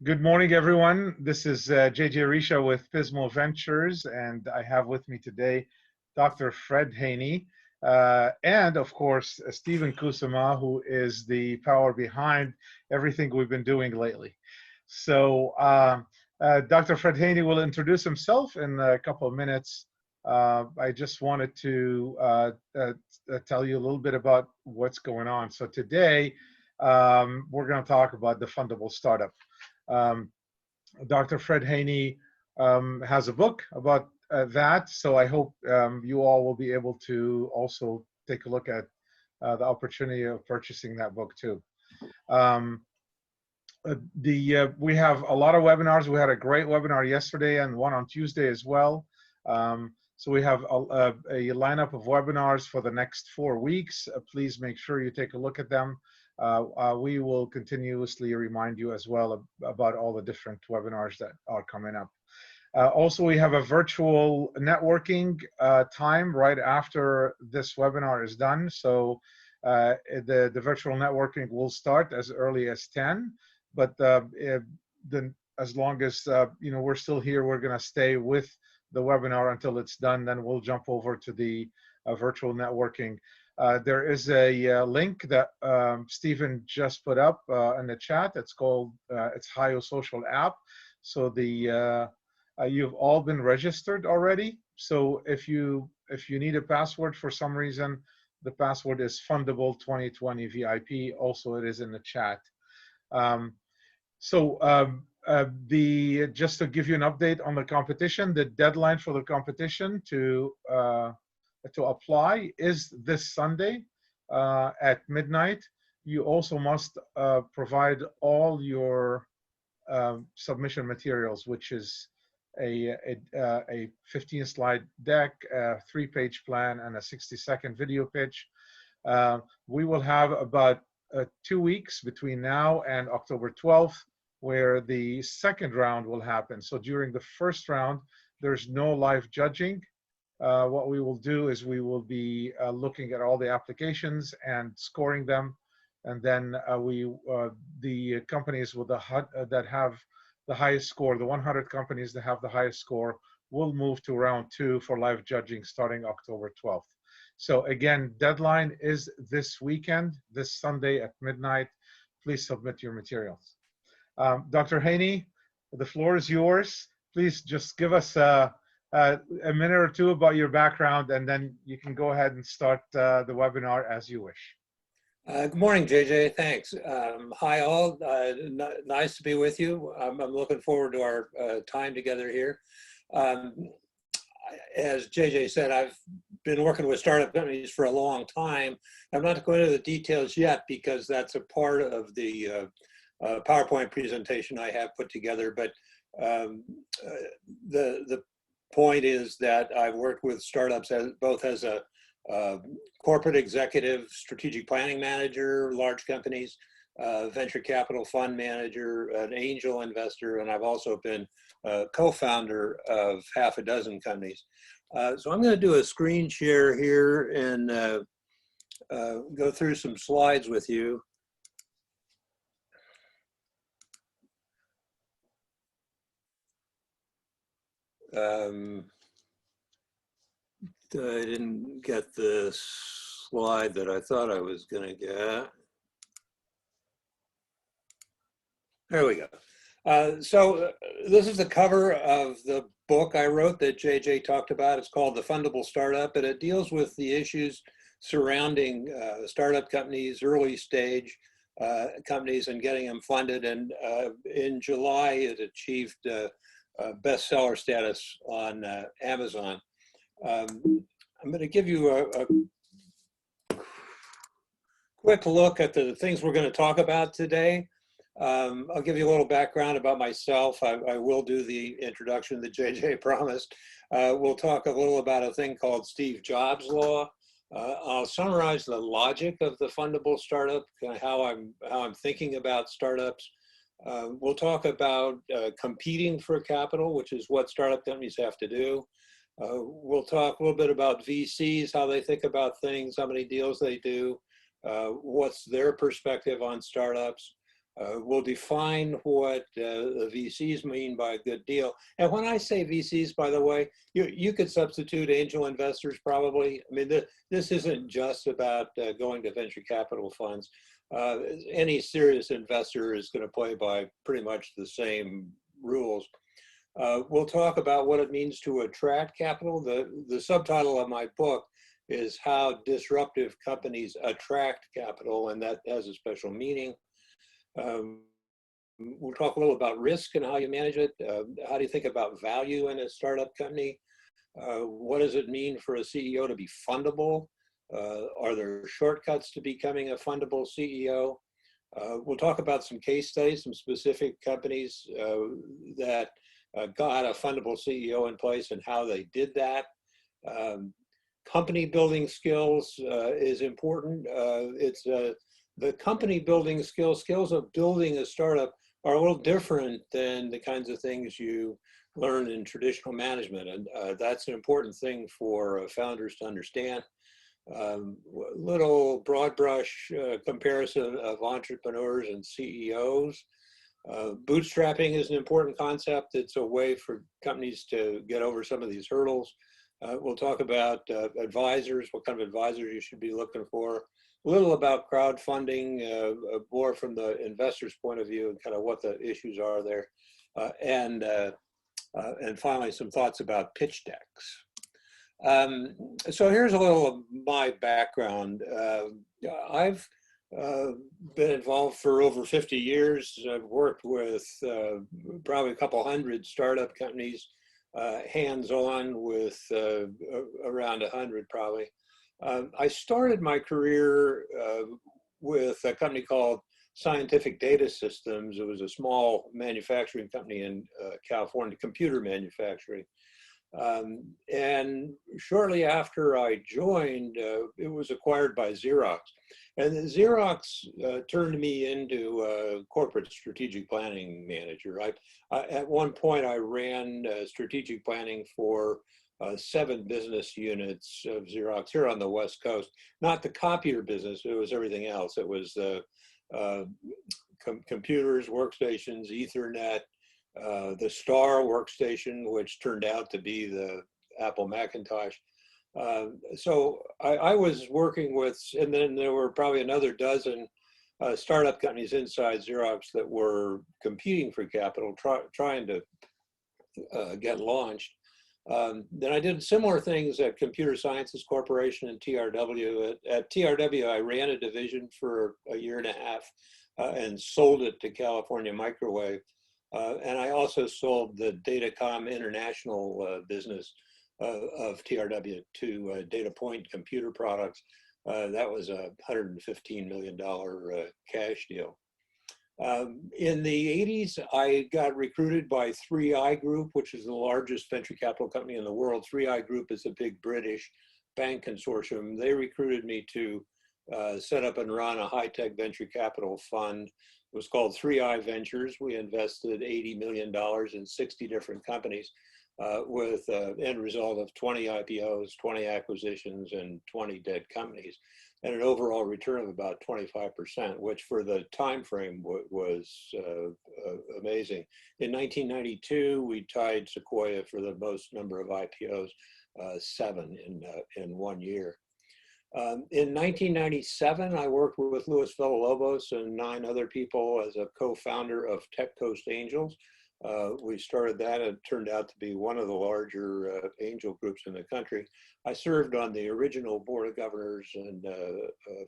Good morning, everyone. This is JJ Risha with Pismo Ventures, and I have with me today Dr. Fred Haney, and of course, Stephen Kusama, who is the power behind everything we've been doing lately. So Dr. Fred Haney will introduce himself in a couple of minutes. I just wanted to tell you a little bit about what's going on. So today, we're going to talk about the Fundable Startup. Um, Dr. Fred Haney has a book about that, so I hope you all will be able to also take a look at the opportunity of purchasing that book too. We have a lot of webinars. We had a great webinar yesterday and one on Tuesday as well. So we have a lineup of webinars for the next 4 weeks. Please make sure you take a look at them. We will continuously remind you as well about all the different webinars that are coming up. Also, we have a virtual networking time right after this webinar is done. So the virtual networking will start as early as 10, but as long as we're still here, we're going to stay with the webinar until it's done. Then we'll jump over to the virtual networking. There is a link that Stephen just put up in the chat. It's called it's HIO Social App. So you've all been registered already. So if you need a password for some reason, the password is Fundable 2020 VIP. Also, it is in the chat. Just to give you an update on the competition, the deadline for the competition to apply is this Sunday at midnight. You also must provide all your submission materials, which is a 15-slide deck, a 3-page plan, and a 60-second video pitch. We will have about 2 weeks between now and October 12th, where the second round will happen. So during the first round, there's no live judging. What we will do is we will be looking at all the applications and scoring them, and then the companies with that have the highest score, the 100 companies that have the highest score, will move to round 2 for live judging starting October 12th. So again, deadline is this weekend, this Sunday at midnight. Please submit your materials. Dr. Haney, the floor is yours. Please just give us a minute or two about your background, and then you can go ahead and start the webinar as you wish. Good morning, JJ. Thanks. Hi, all. Nice to be with you. I'm looking forward to our time together here. As JJ said, I've been working with startup companies for a long time. I'm not going into the details yet because that's a part of the PowerPoint presentation I have put together. But the point is that I've worked with startups both as a corporate executive, strategic planning manager, large companies, venture capital fund manager, an angel investor, and I've also been co-founder of half a dozen companies. So I'm going to do a screen share here and go through some slides with you. I didn't get the slide that I thought I was going to get. There we go. So this is the cover of the book I wrote that JJ talked about. It's called The Fundable Startup, and it deals with the issues surrounding startup companies, early stage companies, and getting them funded. And in July, it achieved bestseller status on Amazon. I'm going to give you a quick look at the things we're going to talk about today. I'll give you a little background about myself. I will do the introduction that JJ promised. We'll talk a little about a thing called Steve Jobs' Law. I'll summarize the logic of the Fundable Startup, kind of how I'm thinking about startups. We'll talk about competing for capital, which is what startup companies have to do. We'll talk a little bit about VCs, how they think about things, how many deals they do, what's their perspective on startups. We'll define what the VCs mean by a good deal. And when I say VCs, by the way, you could substitute angel investors probably. I mean, this isn't just about going to venture capital funds. Any serious investor is going to play by pretty much the same rules. We'll talk about what it means to attract capital. The subtitle of my book is How Disruptive Companies Attract Capital, and that has a special meaning. We'll talk a little about risk and how you manage it. How do you think about value in a startup company? What does it mean for a CEO to be fundable? Are there shortcuts to becoming a fundable CEO? We'll talk about some case studies, some specific companies that got a fundable CEO in place and how they did that. Company building skills is important. The company building skills of building a startup are a little different than the kinds of things you learn in traditional management. And that's an important thing for founders to understand. Little broad brush comparison of entrepreneurs and CEOs. Bootstrapping is an important concept. It's a way for companies to get over some of these hurdles. We'll talk about advisors, what kind of advisors you should be looking for. A little about crowdfunding, more from the investor's point of view and kind of what the issues are there. And finally, some thoughts about pitch decks. So here's a little of my background. I've been involved for over 50 years. I've worked with probably a couple hundred startup companies, hands-on with around 100 probably. I started my career with a company called Scientific Data Systems. It was a small manufacturing company in California, computer manufacturing. And shortly after I joined, it was acquired by Xerox. And Xerox turned me into a corporate strategic planning manager. At one point, I ran strategic planning for 7 business units of Xerox here on the West Coast. Not the copier business, it was everything else. It was computers, workstations, Ethernet, the Star workstation, which turned out to be the Apple Macintosh. So I was working with, and then there were probably another dozen startup companies inside Xerox that were competing for capital, trying to get launched. Then I did similar things at Computer Sciences Corporation and TRW. At TRW, I ran a division for a year and a half and sold it to California Microwave. And I also sold the Datacom International business of TRW to Data Point Computer Products. That was a $115 million cash deal. In the 80s, I got recruited by 3i Group, which is the largest venture capital company in the world. 3i Group is a big British bank consortium. They recruited me to set up and run a high-tech venture capital fund. It was called 3i Ventures. We invested $80 million in 60 different companies with an end result of 20 IPOs, 20 acquisitions, and 20 dead companies, and an overall return of about 25%, which for the time frame was amazing. In 1992, we tied Sequoia for the most number of IPOs, 7 in 1 year. In 1997, I worked with Luis Villalobos and 9 other people as a co-founder of Tech Coast Angels. We started that, and it turned out to be one of the larger angel groups in the country. I served on the original board of governors and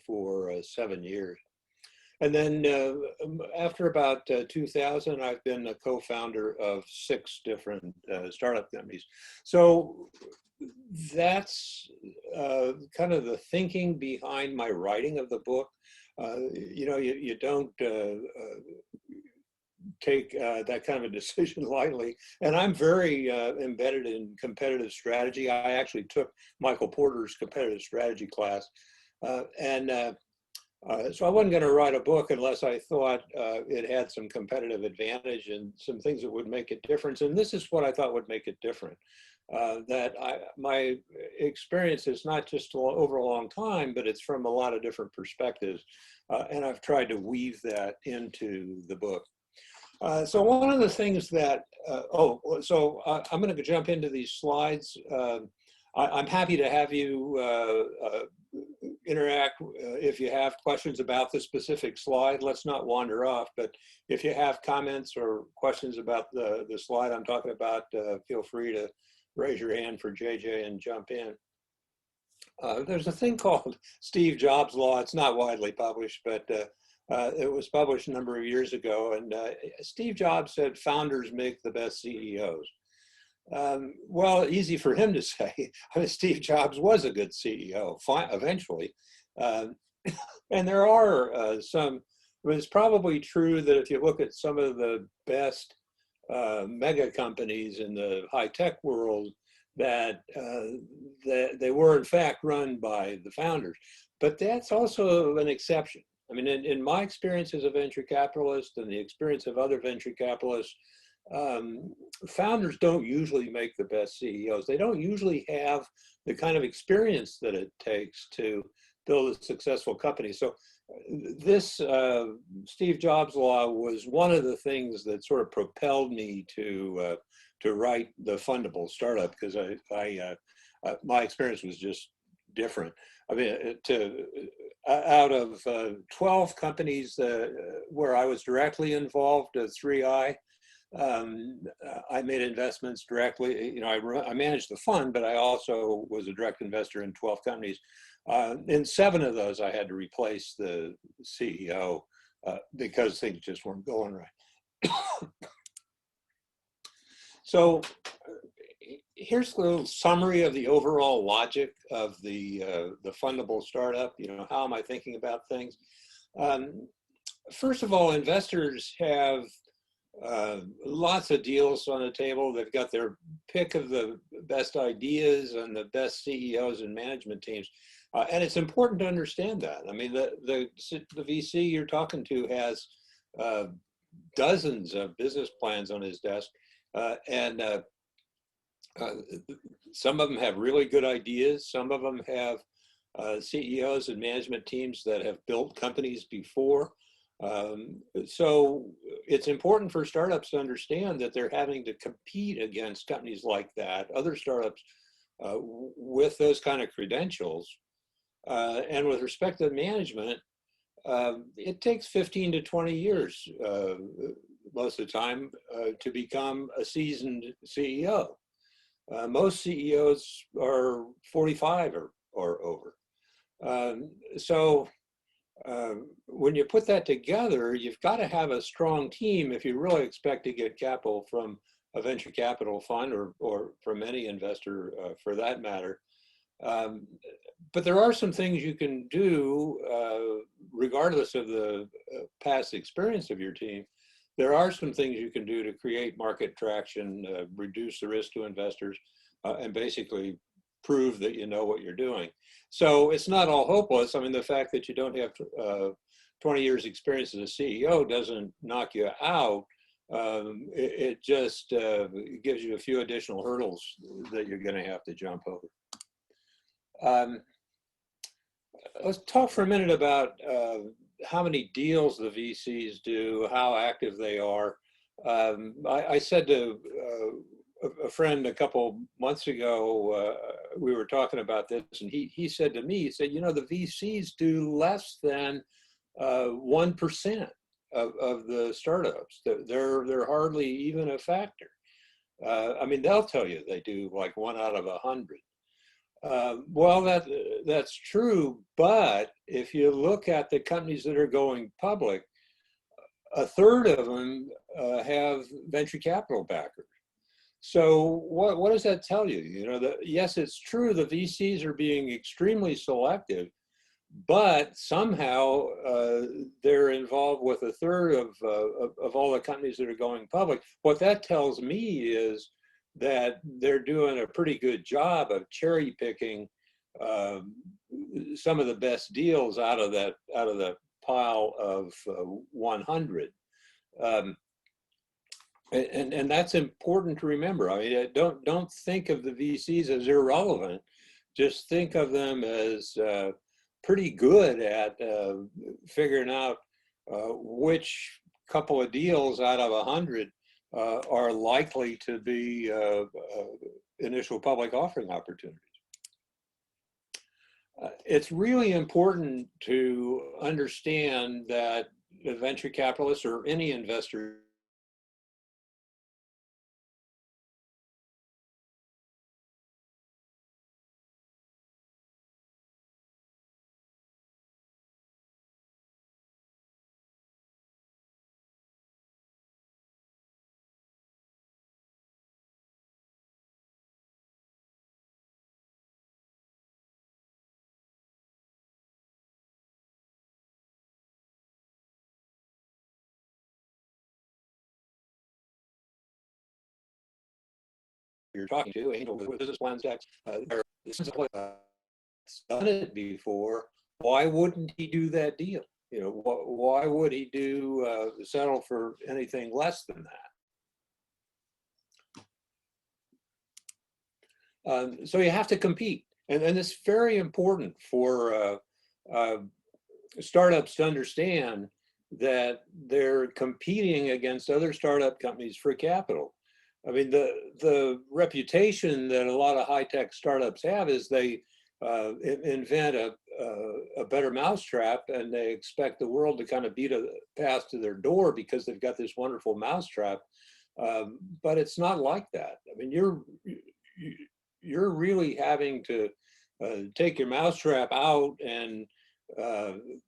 for 7 years. And then after about 2000, I've been a co-founder of 6 different startup companies. So that's kind of the thinking behind my writing of the book. You know, you don't take that kind of a decision lightly. And I'm very embedded in competitive strategy. I actually took Michael Porter's competitive strategy class. So I wasn't going to write a book unless I thought it had some competitive advantage and some things that would make a difference. And this is what I thought would make it different. my experience is not just over a long time, but it's from a lot of different perspectives. And I've tried to weave that into the book. So one of the things that, I'm going to jump into these slides. I'm happy to have you interact if you have questions about the specific slide. Let's not wander off, but if you have comments or questions about the slide I'm talking about, feel free to raise your hand for JJ and jump in. There's a thing called Steve Jobs' law. It's not widely published, but it was published a number of years ago. And Steve Jobs said, founders make the best CEOs. Well, easy for him to say. I mean, Steve Jobs was a good CEO, eventually. And there are some, it's probably true that if you look at some of the best mega companies in the high-tech world, that they were in fact run by the founders. But that's also an exception. I mean, in my experience as a venture capitalist and the experience of other venture capitalists, founders don't usually make the best CEOs. They don't usually have the kind of experience that it takes to build a successful company. So this Steve Jobs law was one of the things that sort of propelled me to write the Fundable Startup, because my experience was just different. I mean, out of 12 companies where I was directly involved, 3i, I made investments directly. You know, I managed the fund, but I also was a direct investor in 12 companies. In 7 of those, I had to replace the CEO because things just weren't going right. So here's a little summary of the overall logic of the Fundable Startup. You know, how am I thinking about things? First of all, investors have lots of deals on the table. They've got their pick of the best ideas and the best CEOs and management teams. And it's important to understand that. I mean, the VC you're talking to has dozens of business plans on his desk. And some of them have really good ideas. Some of them have CEOs and management teams that have built companies before. So it's important for startups to understand that they're having to compete against companies like that, other startups with those kind of credentials. And with respect to management, it takes 15 to 20 years most of the time to become a seasoned CEO. Most CEOs are 45 or over. So when you put that together, you've got to have a strong team if you really expect to get capital from a venture capital fund or from any investor for that matter. But there are some things you can do regardless of the past experience of your team. There are some things you can do to create market traction, reduce the risk to investors, and basically prove that you know what you're doing. So it's not all hopeless. I mean, the fact that you don't have 20 years experience as a CEO doesn't knock you out. It just gives you a few additional hurdles that you're going to have to jump over. Let's talk for a minute about how many deals the VCs do, how active they are. I said to a friend a couple months ago, we were talking about this, and he said to me, he said, you know, the VCs do less than 1% of the startups. They're hardly even a factor. I mean, they'll tell you they do like 1 out of 100. Well, that's true, but if you look at the companies that are going public, 1/3 of them have venture capital backers. So what does that tell you? You know, yes, it's true the VCs are being extremely selective, but somehow they're involved with 1/3 of all the companies that are going public. What that tells me is that they're doing a pretty good job of cherry picking some of the best deals out of the pile of 100. And that's important to remember. I mean, don't think of the VCs as irrelevant. Just think of them as pretty good at figuring out which couple of deals out of 100 are likely to be initial public offering opportunities. It's really important to understand that the venture capitalists or any investor you're talking to, angel with business plans, decks, done it before. Why wouldn't he do that deal? You know, why would he do settle for anything less than that? So you have to compete, and it's very important for startups to understand that they're competing against other startup companies for capital. I mean, the reputation that a lot of high-tech startups have is they invent a better mousetrap, and they expect the world to kind of beat a path to their door because they've got this wonderful mousetrap. But it's not like that. I mean, you're really having to take your mousetrap out and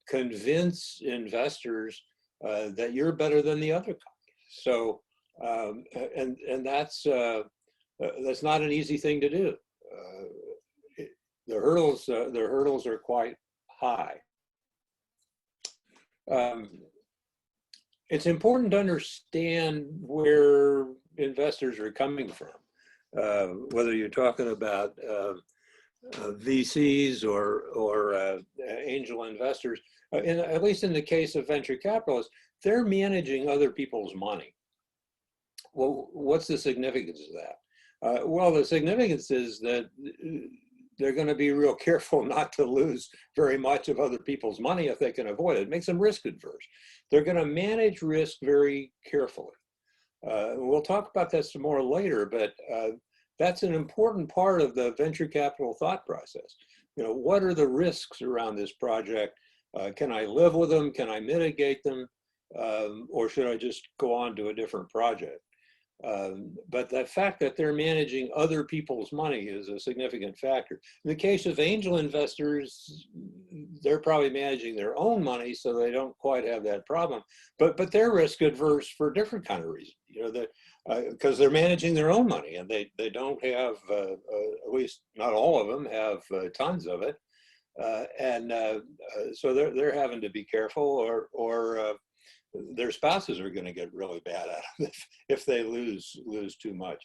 convince investors that you're better than the other companies. So, and that's not an easy thing to do. The hurdles are quite high. It's important to understand where investors are coming from, whether you're talking about VCs or angel investors. At least in the case of venture capitalists, they're managing other people's money. Well, what's the significance of that? Well, the significance is that they're going to be real careful not to lose very much of other people's money if they can avoid it. It makes them risk adverse. They're going to manage risk very carefully. We'll talk about that some more later, but that's an important part of the venture capital thought process. You know, what are the risks around this project? Can I live with them? Can I mitigate them? Or should I just go on to a different project? But the fact that they're managing other people's money is a significant factor. In the case of angel investors, they're probably managing their own money, so they don't quite have that problem. But they're risk adverse for a different kind of reason. You know, that because they're managing their own money, and they don't have, at least not all of them have tons of it, so they're having to be careful, or their spouses are going to get really bad at it if they lose too much.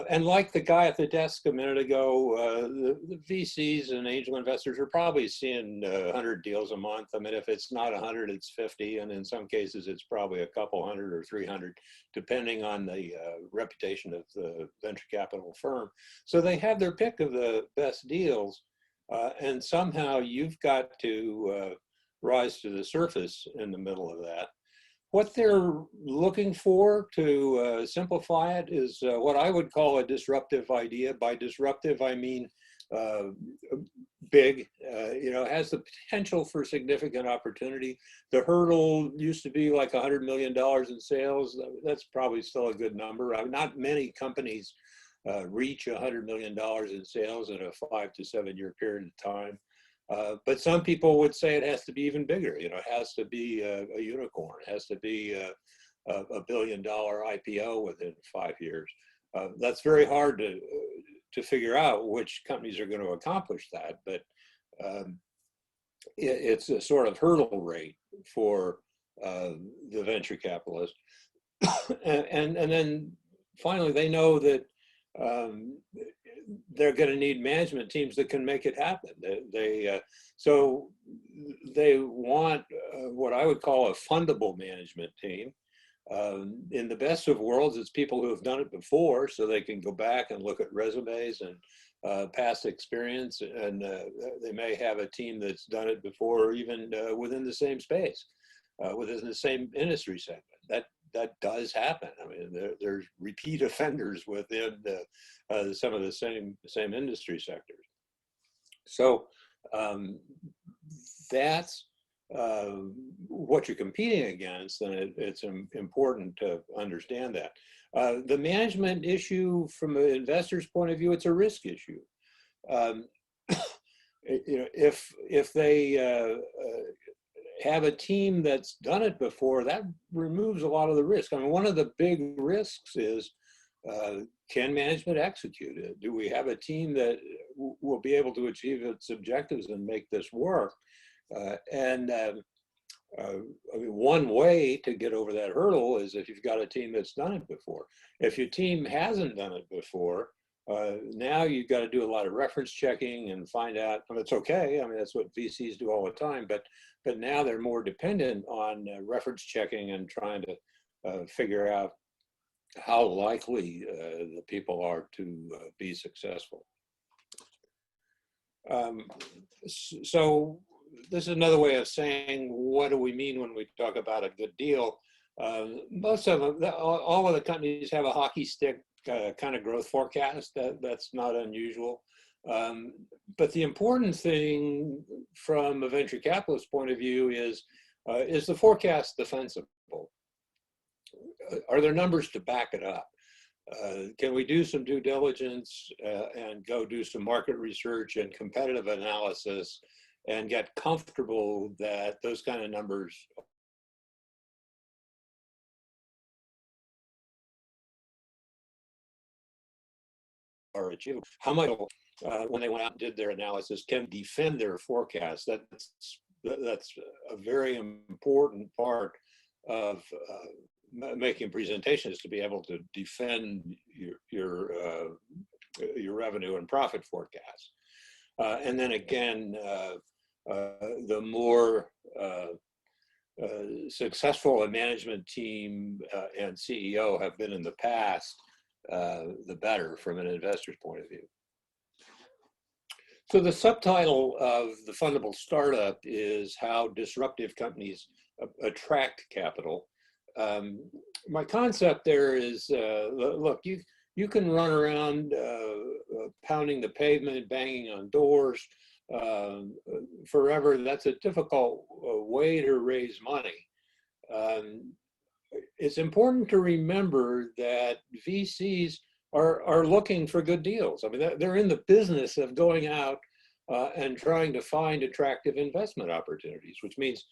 And like the guy at the desk a minute ago, the VCs and angel investors are probably seeing 100 deals a month. I mean, if it's not 100, it's 50, and in some cases, it's probably a couple hundred or 300, depending on the reputation of the venture capital firm. So they have their pick of the best deals, and somehow you've got to rise to the surface in the middle of that. What they're looking for, to simplify it, is what I would call a disruptive idea. By disruptive, I mean big, you know, has the potential for significant opportunity. The hurdle used to be like $100 million in sales. That's probably still a good number. I mean, not many companies reach $100 million in sales in a 5 to 7 year period of time. But some people would say it has to be even bigger. You know, it has to be a unicorn. It has to be a $1 billion IPO within 5 years. That's very hard to figure out which companies are going to accomplish that. But it's a sort of hurdle rate for the venture capitalist. and then finally, they know that they're going to need management teams that can make it happen. So they want what I would call a fundable management team. In the best of worlds, it's people who have done it before, so they can go back and look at resumes and past experience, and they may have a team that's done it before, or even within the same space, within the same industry segment. That does happen. I mean, there's repeat offenders within some of the same industry sectors. So that's what you're competing against, and it's important to understand that. The management issue, from an investor's point of view, it's a risk issue. If they have a team that's done it before, that removes a lot of the risk. I mean, one of the big risks is, can management execute it? Do we have a team that will be able to achieve its objectives and make this work? I mean, one way to get over that hurdle is if you've got a team that's done it before. If your team hasn't done it before, now you've got to do a lot of reference checking and find out, and it's okay. I mean, that's what VCs do all the time, but now they're more dependent on reference checking and trying to figure out how likely the people are to be successful. So this is another way of saying, what do we mean when we talk about a good deal? Most of them, all of the companies have a hockey stick kind of growth forecast. That's not unusual. But the important thing from a venture capitalist point of view is the forecast defensible? Are there numbers to back it up? Can we do some due diligence and go do some market research and competitive analysis and get comfortable that those kind of numbers are achievable? How much, when they went out and did their analysis, can defend their forecast? That's a very important part of making presentations, to be able to defend your revenue and profit forecast. And then again, the more successful a management team and CEO have been in the past, the better from an investor's point of view. So the subtitle of the Fundable Startup is How Disruptive Companies Attract Capital. My concept there is, look, you can run around pounding the pavement, banging on doors forever. That's a difficult way to raise money. It's important to remember that VCs are looking for good deals. I mean, they're in the business of going out and trying to find attractive investment opportunities, which means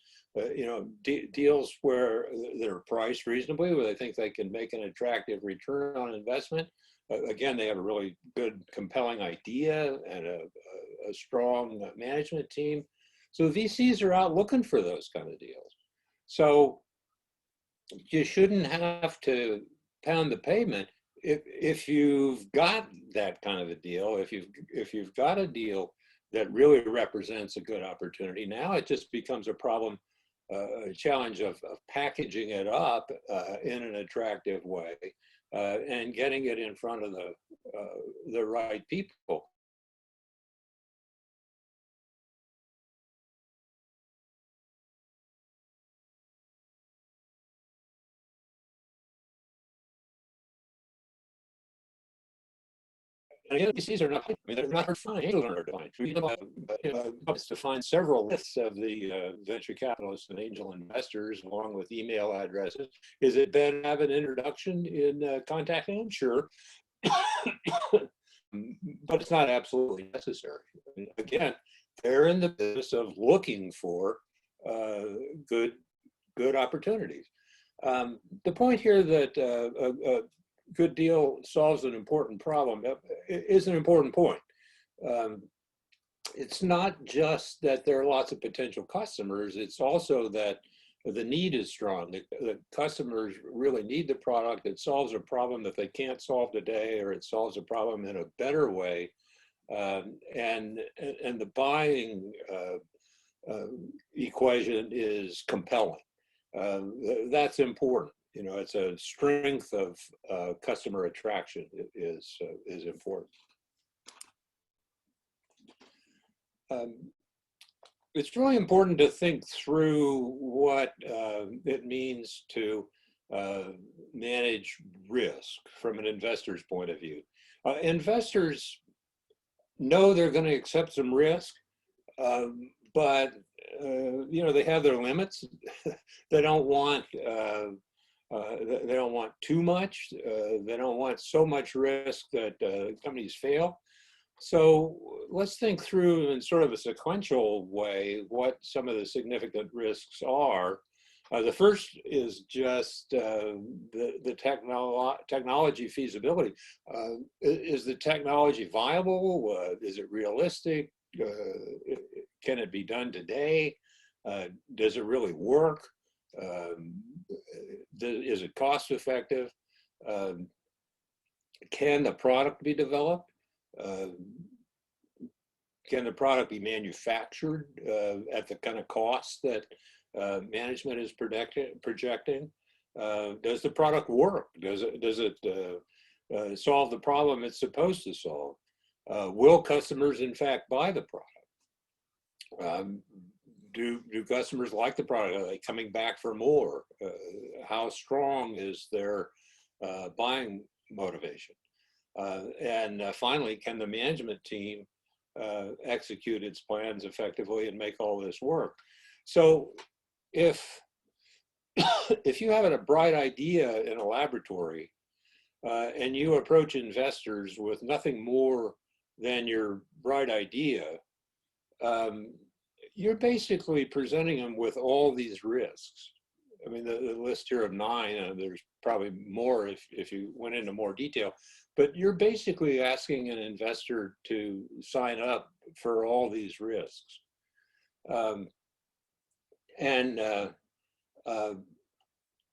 deals where they're priced reasonably, where they think they can make an attractive return on investment. Again, they have a really good, compelling idea and a strong management team. So VCs are out looking for those kind of deals. So you shouldn't have to pound the pavement if you've got that kind of a deal. If you've got a deal that really represents a good opportunity, now it just becomes a problem, a challenge of packaging it up in an attractive way and getting it in front of the right people. And VCs are not, I mean, they're not hard to find. Angels aren't hard to find. We have to find several lists of the venture capitalists and angel investors, along with email addresses. Is it better to have an introduction in contacting them? Sure. But it's not absolutely necessary. I mean, again, they're in the business of looking for good opportunities. The point here that good deal solves an important problem is an important point. It's not just that there are lots of potential customers, it's also that the need is strong. The customers really need the product. It solves a problem that they can't solve today, or it solves a problem in a better way. And the buying equation is compelling. That's important. You know, it's a strength of customer attraction is important. It's really important to think through what it means to manage risk from an investor's point of view. Investors know they're going to accept some risk, but you know, they have their limits. They don't want too much. They don't want so much risk that companies fail. So let's think through in sort of a sequential way what some of the significant risks are. The first is just the technology feasibility. Is the technology viable? Is it realistic? Can it be done today? Does it really work? Is it cost effective? Can the product be developed? Can the product be manufactured at the kind of cost that management is projecting? Does the product work? Does it solve the problem it's supposed to solve? Will customers in fact buy the product? Do customers like the product? Are they coming back for more? How strong is their buying motivation? And finally, can the management team execute its plans effectively and make all this work? So if you have a bright idea in a laboratory and you approach investors with nothing more than your bright idea, you're basically presenting them with all these risks. I mean, the list here of 9, and there's probably more if you went into more detail, but you're basically asking an investor to sign up for all these risks.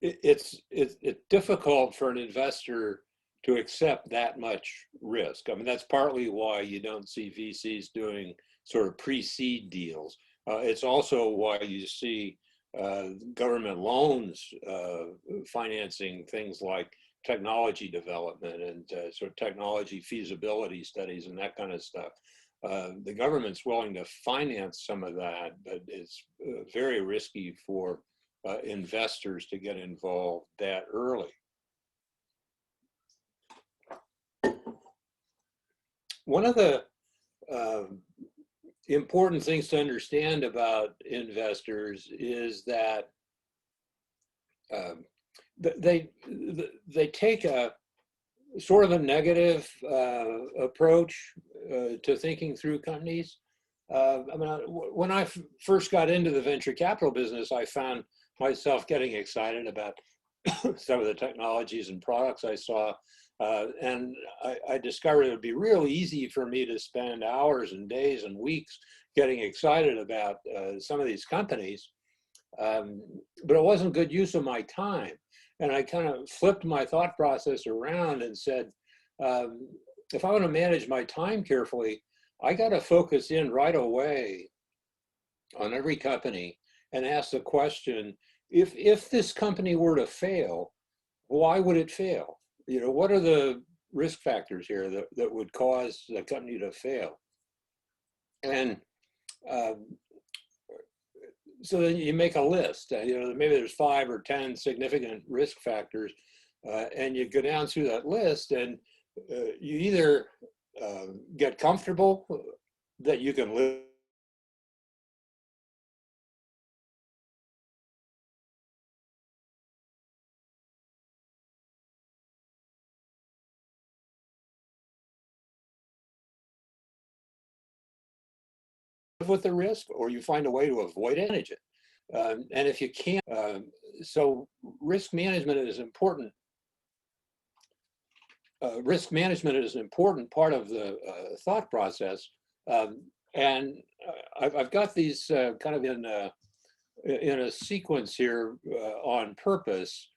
It's difficult for an investor to accept that much risk. I mean, that's partly why you don't see VCs doing sort of pre-seed deals. It's also why you see government loans financing things like technology development and sort of technology feasibility studies and that kind of stuff. The government's willing to finance some of that, but it's very risky for investors to get involved that early. One of the important things to understand about investors is that they take a sort of a negative approach to thinking through companies. I mean, when I first got into the venture capital business, I found myself getting excited about some of the technologies and products I saw. And I discovered it would be real easy for me to spend hours and days and weeks getting excited about some of these companies, but it wasn't good use of my time. And I kind of flipped my thought process around and said, if I want to manage my time carefully, I got to focus in right away on every company and ask the question, if this company were to fail, why would it fail? You know, what are the risk factors here that would cause the company to fail? And so then you make a list. You know, maybe there's 5 or 10 significant risk factors, and you go down through that list, and you either get comfortable that you can live with the risk, or you find a way to avoid it, manage it. And if you can't, so risk management is important. Risk management is an important part of the thought process. And I've got these kind of in a sequence here on purpose.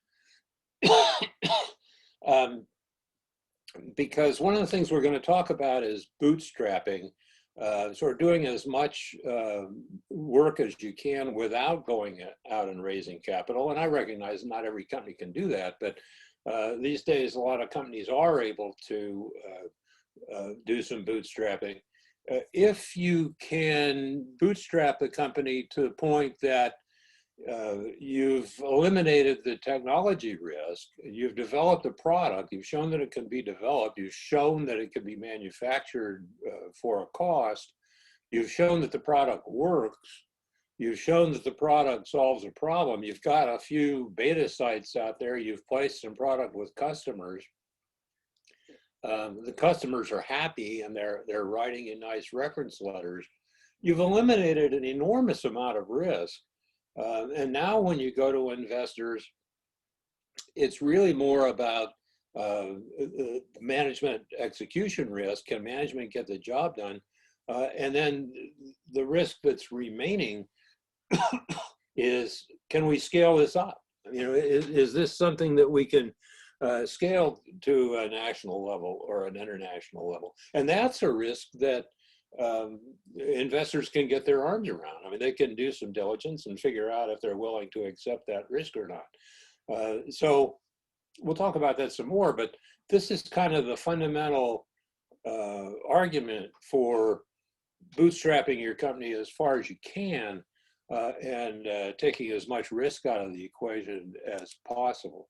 Because one of the things we're going to talk about is bootstrapping, sort of doing as much work as you can without going out and raising capital. And I recognize not every company can do that, but these days a lot of companies are able to do some bootstrapping. If you can bootstrap a company to the point that you've eliminated the technology risk, you've developed a product, you've shown that it can be developed, you've shown that it can be manufactured for a cost, you've shown that the product works, you've shown that the product solves a problem, you've got a few beta sites out there, you've placed some product with customers, the customers are happy and they're writing you nice reference letters, you've eliminated an enormous amount of risk. And now when you go to investors, it's really more about management execution risk. Can management get the job done? And then the risk that's remaining is, can we scale this up? You know, is this something that we can scale to a national level or an international level? And that's a risk that investors can get their arms around. I mean, they can do some diligence and figure out if they're willing to accept that risk or not. So we'll talk about that some more, but this is kind of the fundamental argument for bootstrapping your company as far as you can and taking as much risk out of the equation as possible.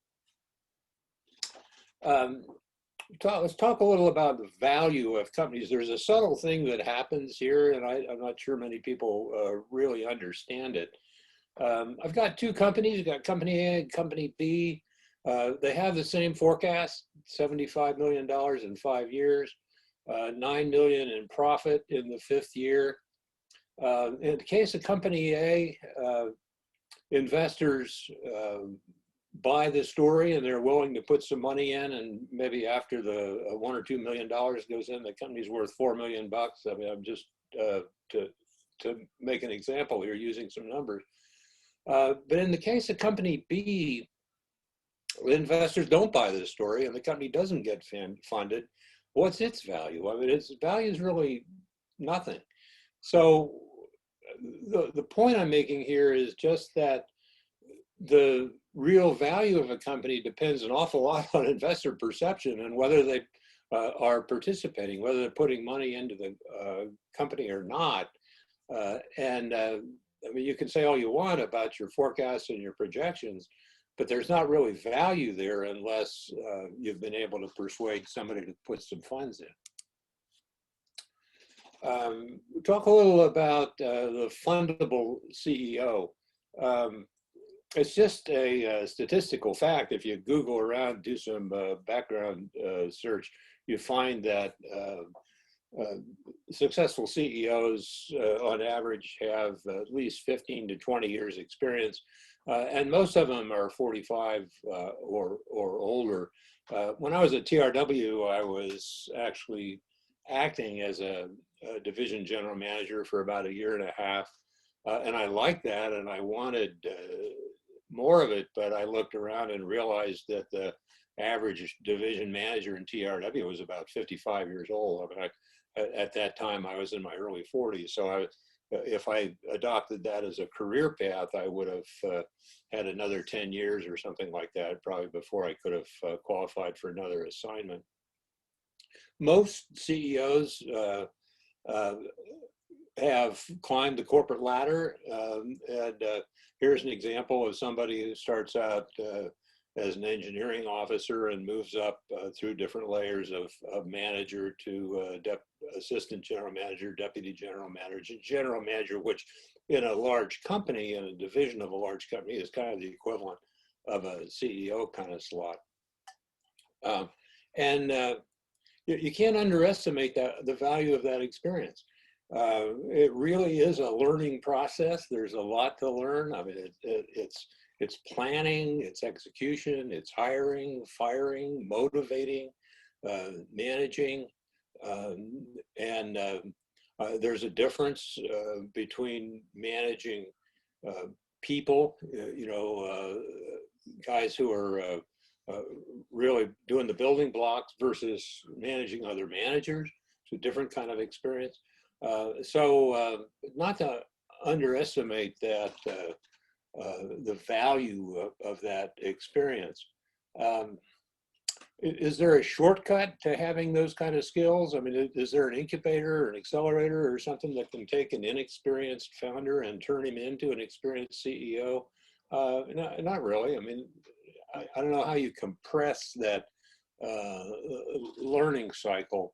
Let's talk a little about the value of companies. There's a subtle thing that happens here, and I'm not sure many people really understand it. I've got two companies. I've got company A and company B. They have the same forecast, $75 million in 5 years, $9 million in profit in the 5th year. In the case of company A, investors buy the story and they're willing to put some money in, and maybe after the $1 or $2 million goes in, the company's worth $4 million. I mean, I'm just to make an example here using some numbers. But in the case of company B, investors don't buy this story and the company doesn't get funded. What's its value? I mean, its value is really nothing. So the point I'm making here is just that the real value of a company depends an awful lot on investor perception and whether they are participating, whether they're putting money into the company or not. I mean, you can say all you want about your forecasts and your projections, but there's not really value there unless you've been able to persuade somebody to put some funds in. Talk a little about the Fundable CEO. It's just a statistical fact. If you Google around, do some background search, you find that successful CEOs on average have at least 15 to 20 years experience, and most of them are 45 or older. When I was at TRW, I was actually acting as a division general manager for about 1.5 years, and I liked that, and I wanted more of it, but I looked around and realized that the average division manager in TRW was about 55 years old. I mean, at that time, I was in my early 40s, so if I adopted that as a career path, I would have had another 10 years or something like that, probably before I could have qualified for another assignment. Most CEOs have climbed the corporate ladder, and here's an example of somebody who starts out as an engineering officer and moves up through different layers of manager to assistant general manager, deputy general manager, which in a large company, in a division of a large company, is kind of the equivalent of a CEO kind of slot. You can't underestimate the value of that experience. It really is a learning process. There's a lot to learn. I mean, it's planning, it's execution, it's hiring, firing, motivating, managing, and there's a difference between managing people, guys who are really doing the building blocks versus managing other managers. It's a different kind of experience. Not to underestimate that the value of that experience. Is there a shortcut to having those kind of skills? I mean, is there an incubator or an accelerator or something that can take an inexperienced founder and turn him into an experienced CEO? Not really. I mean, I don't know how you compress that learning cycle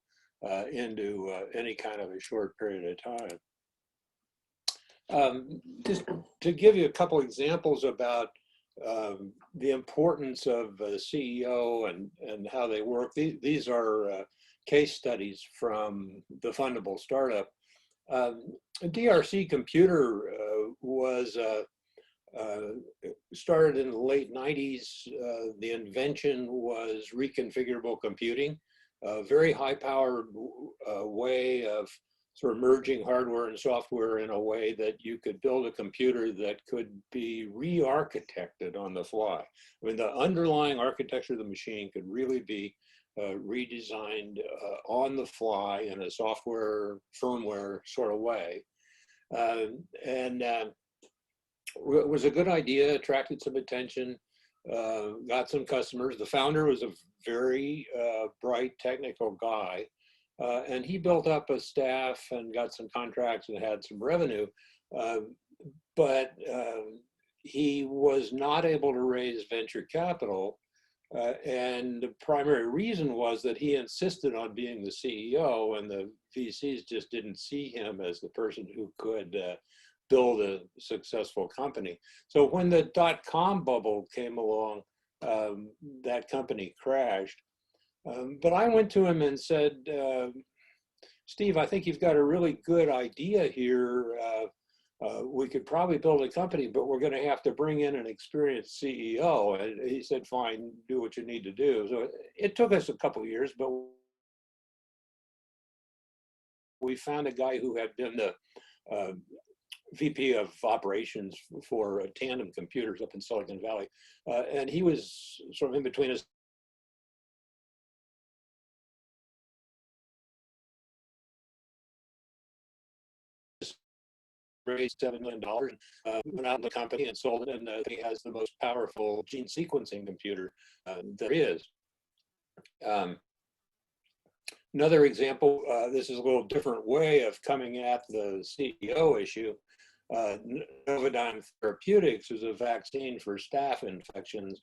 into any kind of a short period of time. Just to give you a couple examples about the importance of a CEO and how they work. These are case studies from the Fundable Startup. DRC Computer was started in the late 90s. The invention was reconfigurable computing, a very high-powered way of sort of merging hardware and software in a way that you could build a computer that could be re-architected on the fly. I mean, the underlying architecture of the machine could really be redesigned on the fly in a software, firmware sort of way. It was a good idea, attracted some attention, got some customers. The founder was a very bright technical guy. And he built up a staff and got some contracts and had some revenue, but he was not able to raise venture capital. And the primary reason was that he insisted on being the CEO, and the VCs just didn't see him as the person who could build a successful company. So when the dot-com bubble came along, that company crashed. But I went to him and said, Steve, I think you've got a really good idea here. We could probably build a company, but we're going to have to bring in an experienced CEO. And he said, fine, do what you need to do. So it took us a couple of years, but we found a guy who had been the VP of operations for Tandem Computers up in Silicon Valley. And he was sort of in between us. Raised $7 million, went out in the company and sold it, and he has the most powerful gene sequencing computer there is. Another example, this is a little different way of coming at the CEO issue. Novodyne Therapeutics is a vaccine for staph infections,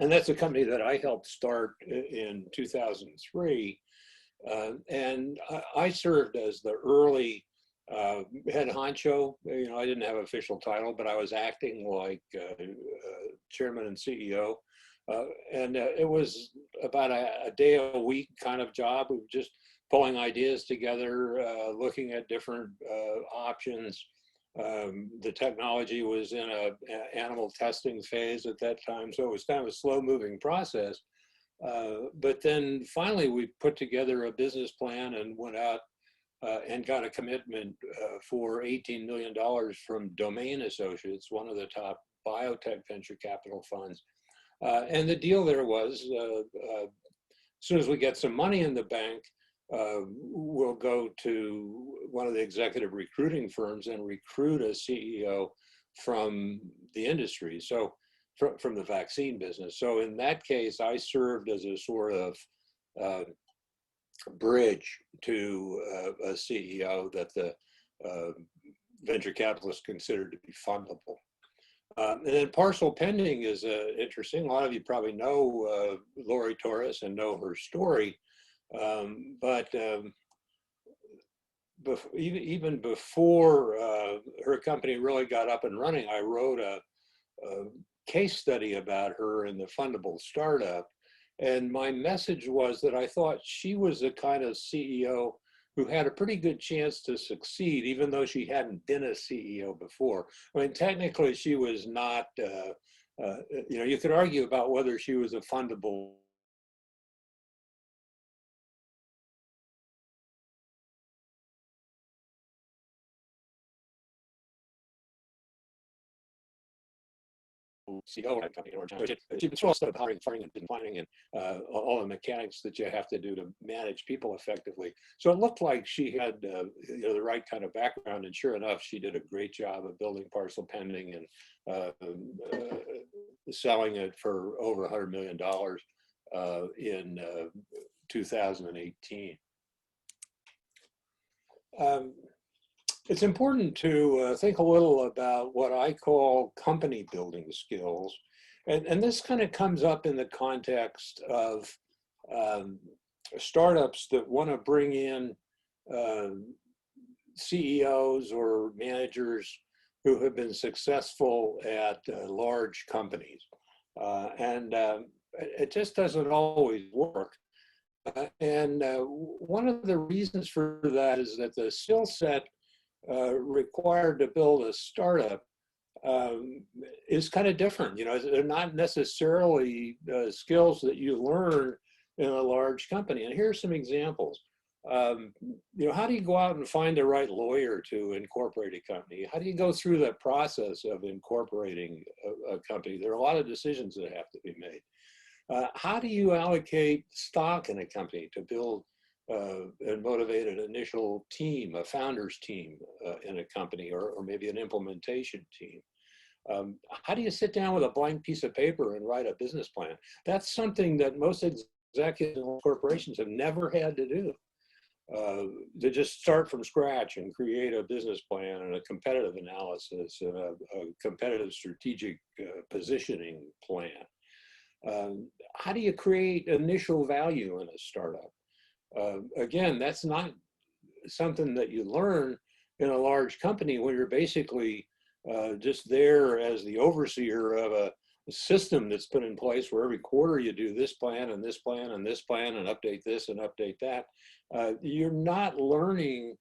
and that's a company that I helped start in 2003. And I served as the early head honcho. You know, I didn't have an official title, but I was acting like chairman and CEO. And it was about a day a week kind of job. We were just pulling ideas together, looking at different options. The technology was in an animal testing phase at that time, so it was kind of a slow-moving process. But then finally, we put together a business plan and went out and got a commitment for $18 million from Domain Associates, one of the top biotech venture capital funds. And the deal there was, as soon as we get some money in the bank, we'll go to one of the executive recruiting firms and recruit a CEO from the industry, so from the vaccine business. So in that case, I served as a sort of bridge to a CEO that the venture capitalists considered to be fundable. And then Parcel Pending is interesting. A lot of you probably know Lori Torres and know her story, but even before her company really got up and running, I wrote a case study about her in the Fundable Startup. And my message was that I thought she was the kind of CEO who had a pretty good chance to succeed, even though she hadn't been a CEO before. I mean, technically, she was not, you know, you could argue about whether she was a fundable CEO of a company, or it's also hiring, firing, and finding, and all the mechanics that you have to do to manage people effectively. So it looked like she had the right kind of background, and sure enough, she did a great job of building Parcel Pending and selling it for over $100 million in 2018. It's important to think a little about what I call company building skills. And this kind of comes up in the context of startups that want to bring in CEOs or managers who have been successful at large companies. It just doesn't always work. One of the reasons for that is that the skill set required to build a startup is kind of different. You know, they're not necessarily skills that you learn in a large company. And here's some examples. You know, how do you go out and find the right lawyer to incorporate a company? How do you go through that process of incorporating a company? There are a lot of decisions that have to be made. How do you allocate stock in a company to build and motivate an initial team, a founder's team in a company, or maybe an implementation team? How do you sit down with a blank piece of paper and write a business plan? That's something that most executives in corporations have never had to do. To just start from scratch and create a business plan and a competitive analysis and a competitive strategic positioning plan. How do you create initial value in a startup? Again, that's not something that you learn in a large company when you're basically just there as the overseer of a system that's put in place where every quarter you do this plan and this plan and this plan and update this and update that. You're not learning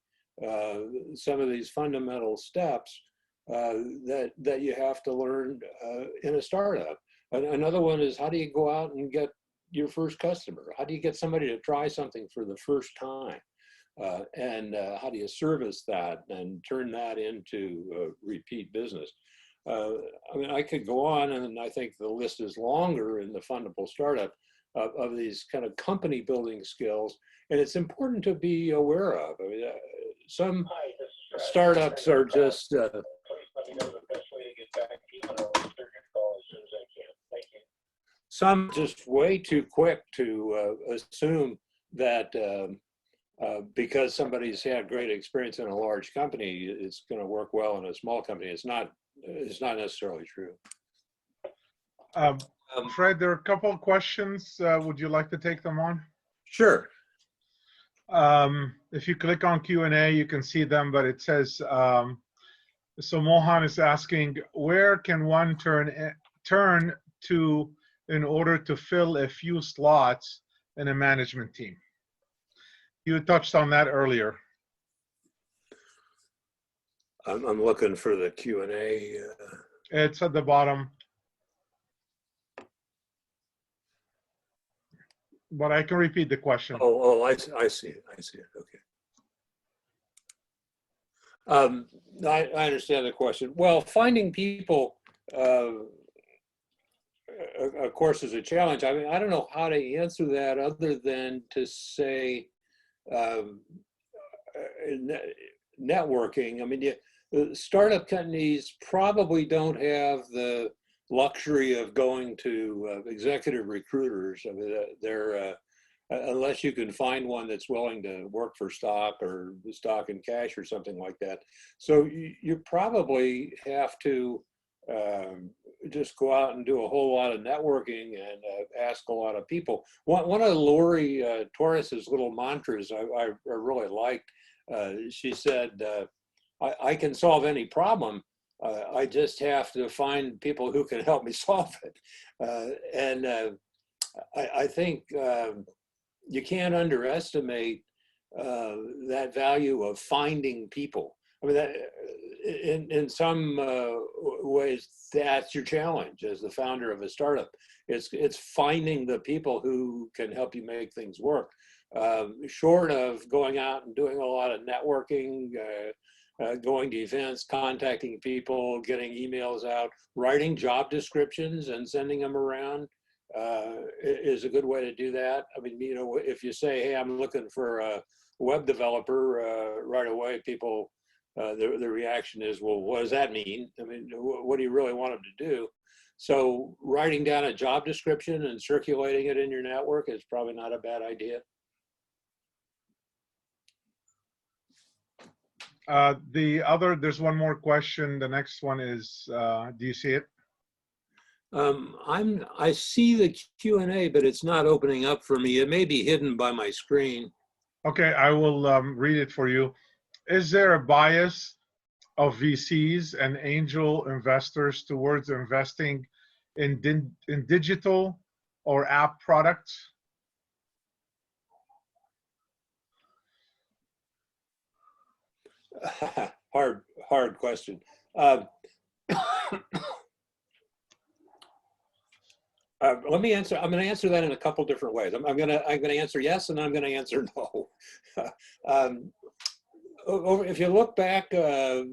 some of these fundamental steps that you have to learn in a startup. Another one is, how do you go out and get your first customer? How do you get somebody to try something for the first time? How do you service that and turn that into repeat business? I mean, I could go on, and I think the list is longer in the Fundable Startup of these kind of company building skills. And it's important to be aware of. I mean, some startups are just, some just way too quick to assume that because somebody's had great experience in a large company, it's going to work well in a small company. It's not necessarily true. Fred, there are a couple of questions. Would you like to take them on? Sure. If you click on Q&A, you can see them, but it says, so Mohan is asking, where can one turn to in order to fill a few slots in a management team? You touched on that earlier. I'm looking for the Q&A. It's at the bottom. But I can repeat the question. I see it. Okay. I understand the question. Well, finding people, of course, is a challenge. I mean, I don't know how to answer that other than to say networking. I mean, startup companies probably don't have the luxury of going to executive recruiters. I mean, they're unless you can find one that's willing to work for stock or stock and cash or something like that. So you probably have to just go out and do a whole lot of networking and ask a lot of people. One of Lori Torres's little mantras I really liked. She said, I can solve any problem. I just have to find people who can help me solve it. I think you can't underestimate that value of finding people. I mean, that, in some ways, that's your challenge as the founder of a startup. It's finding the people who can help you make things work. Short of going out and doing a lot of networking, going to events, contacting people, getting emails out, writing job descriptions and sending them around is a good way to do that. I mean, you know, if you say, hey, I'm looking for a web developer, right away, people, the reaction is, well, what does that mean? I mean, what do you really want them to do? So writing down a job description and circulating it in your network is probably not a bad idea. There's one more question. The next one is, do you see it? I see the Q&A, but it's not opening up for me. It may be hidden by my screen. Okay, I will read it for you. Is there a bias of VCs and angel investors towards investing in digital or app products? Hard question. Let me answer. I'm going to answer that in a couple different ways. I'm going to answer yes, and I'm going to answer no. If you look back 30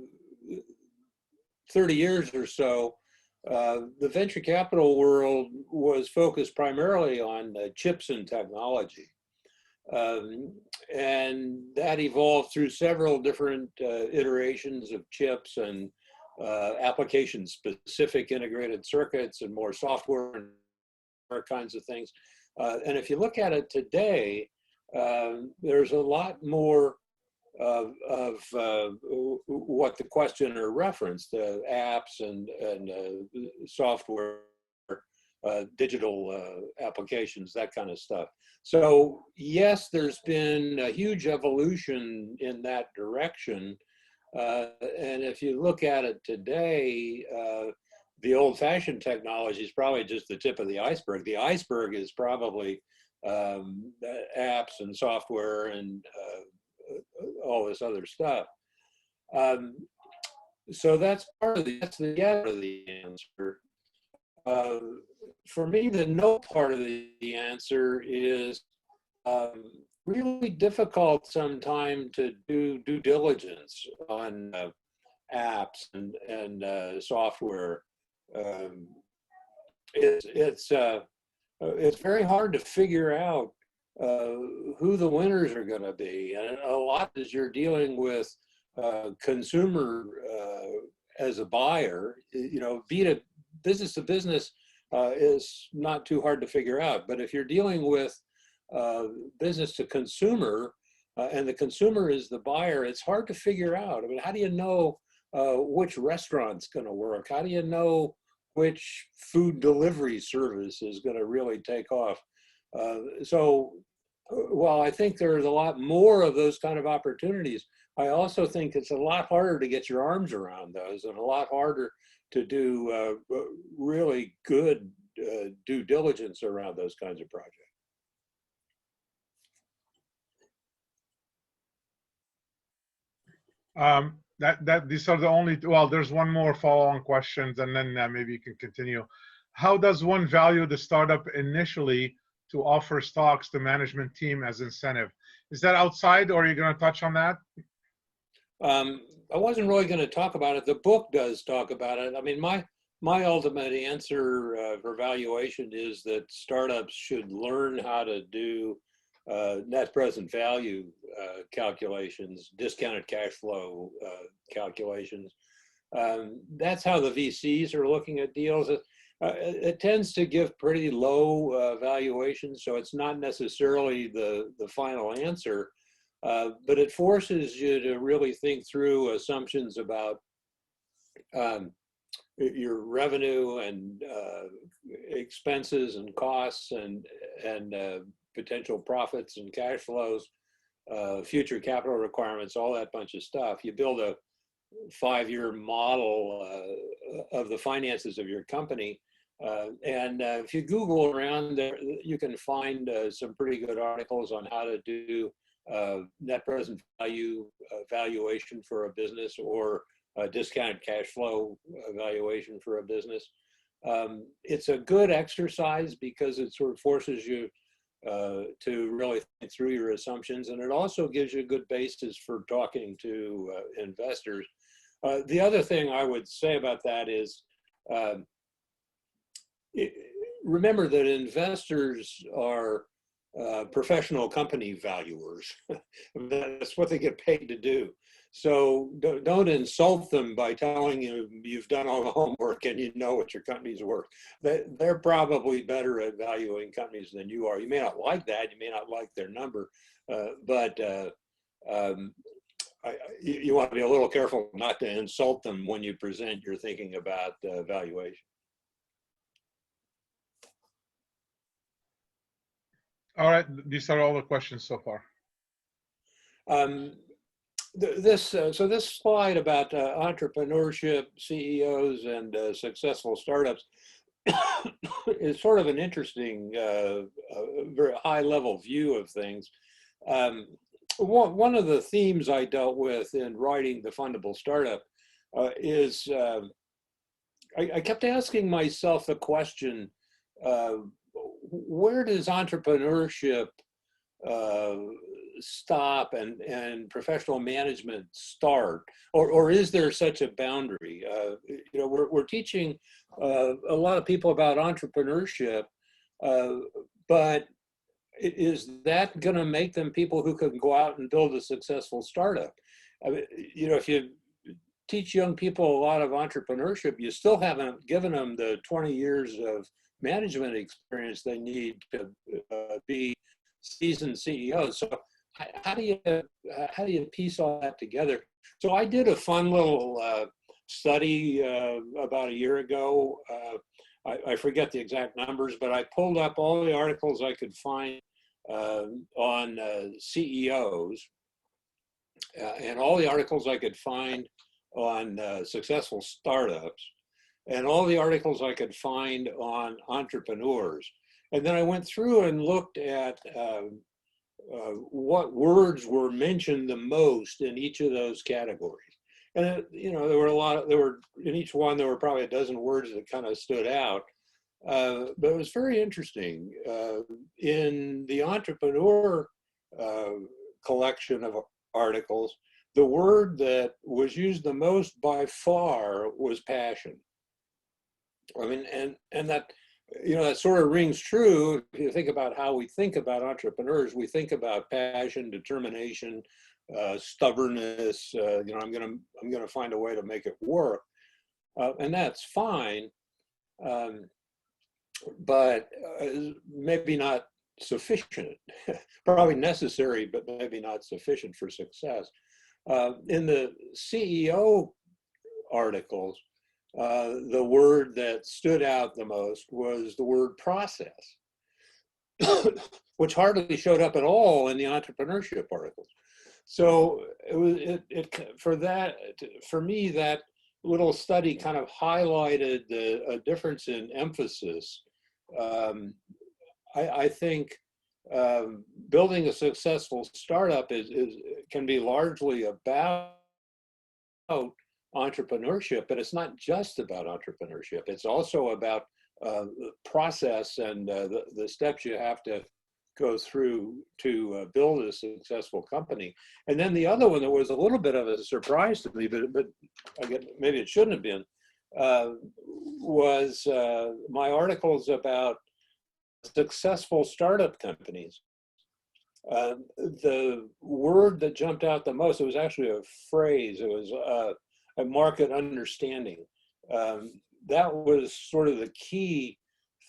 years or so, the venture capital world was focused primarily on chips and technology. And that evolved through several different iterations of chips and application-specific integrated circuits and more software and kinds of things. And if you look at it today, there's a lot more of what the questioner referenced, apps and software, digital applications, that kind of stuff. So yes, there's been a huge evolution in that direction. And if you look at it today, the old-fashioned technology is probably just the tip of the iceberg. The iceberg is probably apps and software and all this other stuff. So that's the answer. For me, the no part of the answer is really difficult sometimes to do due diligence on apps and software. It's very hard to figure out who the winners are going to be, and a lot as you're dealing with consumer as a buyer, you know, business to business is not too hard to figure out. But if you're dealing with business to consumer, and the consumer is the buyer, it's hard to figure out. I mean, how do you know which restaurant's going to work? How do you know which food delivery service is going to really take off? So while I think there's a lot more of those kind of opportunities, I also think it's a lot harder to get your arms around those and a lot harder to do really good due diligence around those kinds of projects. These are the only, well, there's one more follow-on questions, and then maybe you can continue. How does one value the startup initially to offer stocks to management team as incentive? Is that outside, or are you going to touch on that? I wasn't really going to talk about it. The book does talk about it. I mean, my ultimate answer for valuation is that startups should learn how to do net present value calculations, discounted cash flow calculations. That's how the VCs are looking at deals. It tends to give pretty low valuations, so it's not necessarily the final answer, but it forces you to really think through assumptions about your revenue and expenses and costs and potential profits and cash flows, future capital requirements, all that bunch of stuff. You build a 5-year model of the finances of your company. And if you Google around there, you can find some pretty good articles on how to do net present value valuation for a business, or discounted cash flow valuation for a business. It's a good exercise because it sort of forces you to really think through your assumptions. And it also gives you a good basis for talking to investors. The other thing I would say about that is, remember that investors are professional company valuers. That's what they get paid to do. So don't insult them by telling you you've done all the homework and you know what your company's worth. They're probably better at valuing companies than you are. You may not like that, you may not like their number, but you want to be a little careful not to insult them when you present your thinking about valuation. All right, these are all the questions so far. So this slide about entrepreneurship, CEOs, and successful startups is sort of an interesting, very high-level view of things. One of the themes I dealt with in writing the Fundable Startup is I kept asking myself the question, where does entrepreneurship stop and professional management start, or is there such a boundary? You know, we're teaching a lot of people about entrepreneurship, but is that going to make them people who can go out and build a successful startup? I mean, you know, if you teach young people a lot of entrepreneurship, you still haven't given them the 20 years of management experience they need to be seasoned CEOs. So how do you piece all that together? So I did a fun little study about a year ago. I forget the exact numbers, but I pulled up all the articles I could find on CEOs and all the articles I could find on successful startups and all the articles I could find on entrepreneurs. And then I went through and looked at what words were mentioned the most in each of those categories. And you know, in each one, there were probably a dozen words that kind of stood out. But it was very interesting. In the entrepreneur collection of articles, the word that was used the most by far was passion. I mean, and that, you know, that sort of rings true. If you think about how we think about entrepreneurs, we think about passion, determination, stubbornness. You know, I'm gonna find a way to make it work, and that's fine, but maybe not sufficient. Probably necessary, but maybe not sufficient for success. In the CEO articles, the word that stood out the most was the word process, which hardly showed up at all in the entrepreneurship articles. So for me, that little study kind of highlighted a difference in emphasis. I think building a successful startup can be largely about entrepreneurship, but it's not just about entrepreneurship. It's also about the process and the steps you have to go through to build a successful company. And then the other one that was a little bit of a surprise to me, but again, maybe it shouldn't have been, was my articles about successful startup companies. The word that jumped out the most, it was actually a phrase, it was a market understanding. That was sort of the key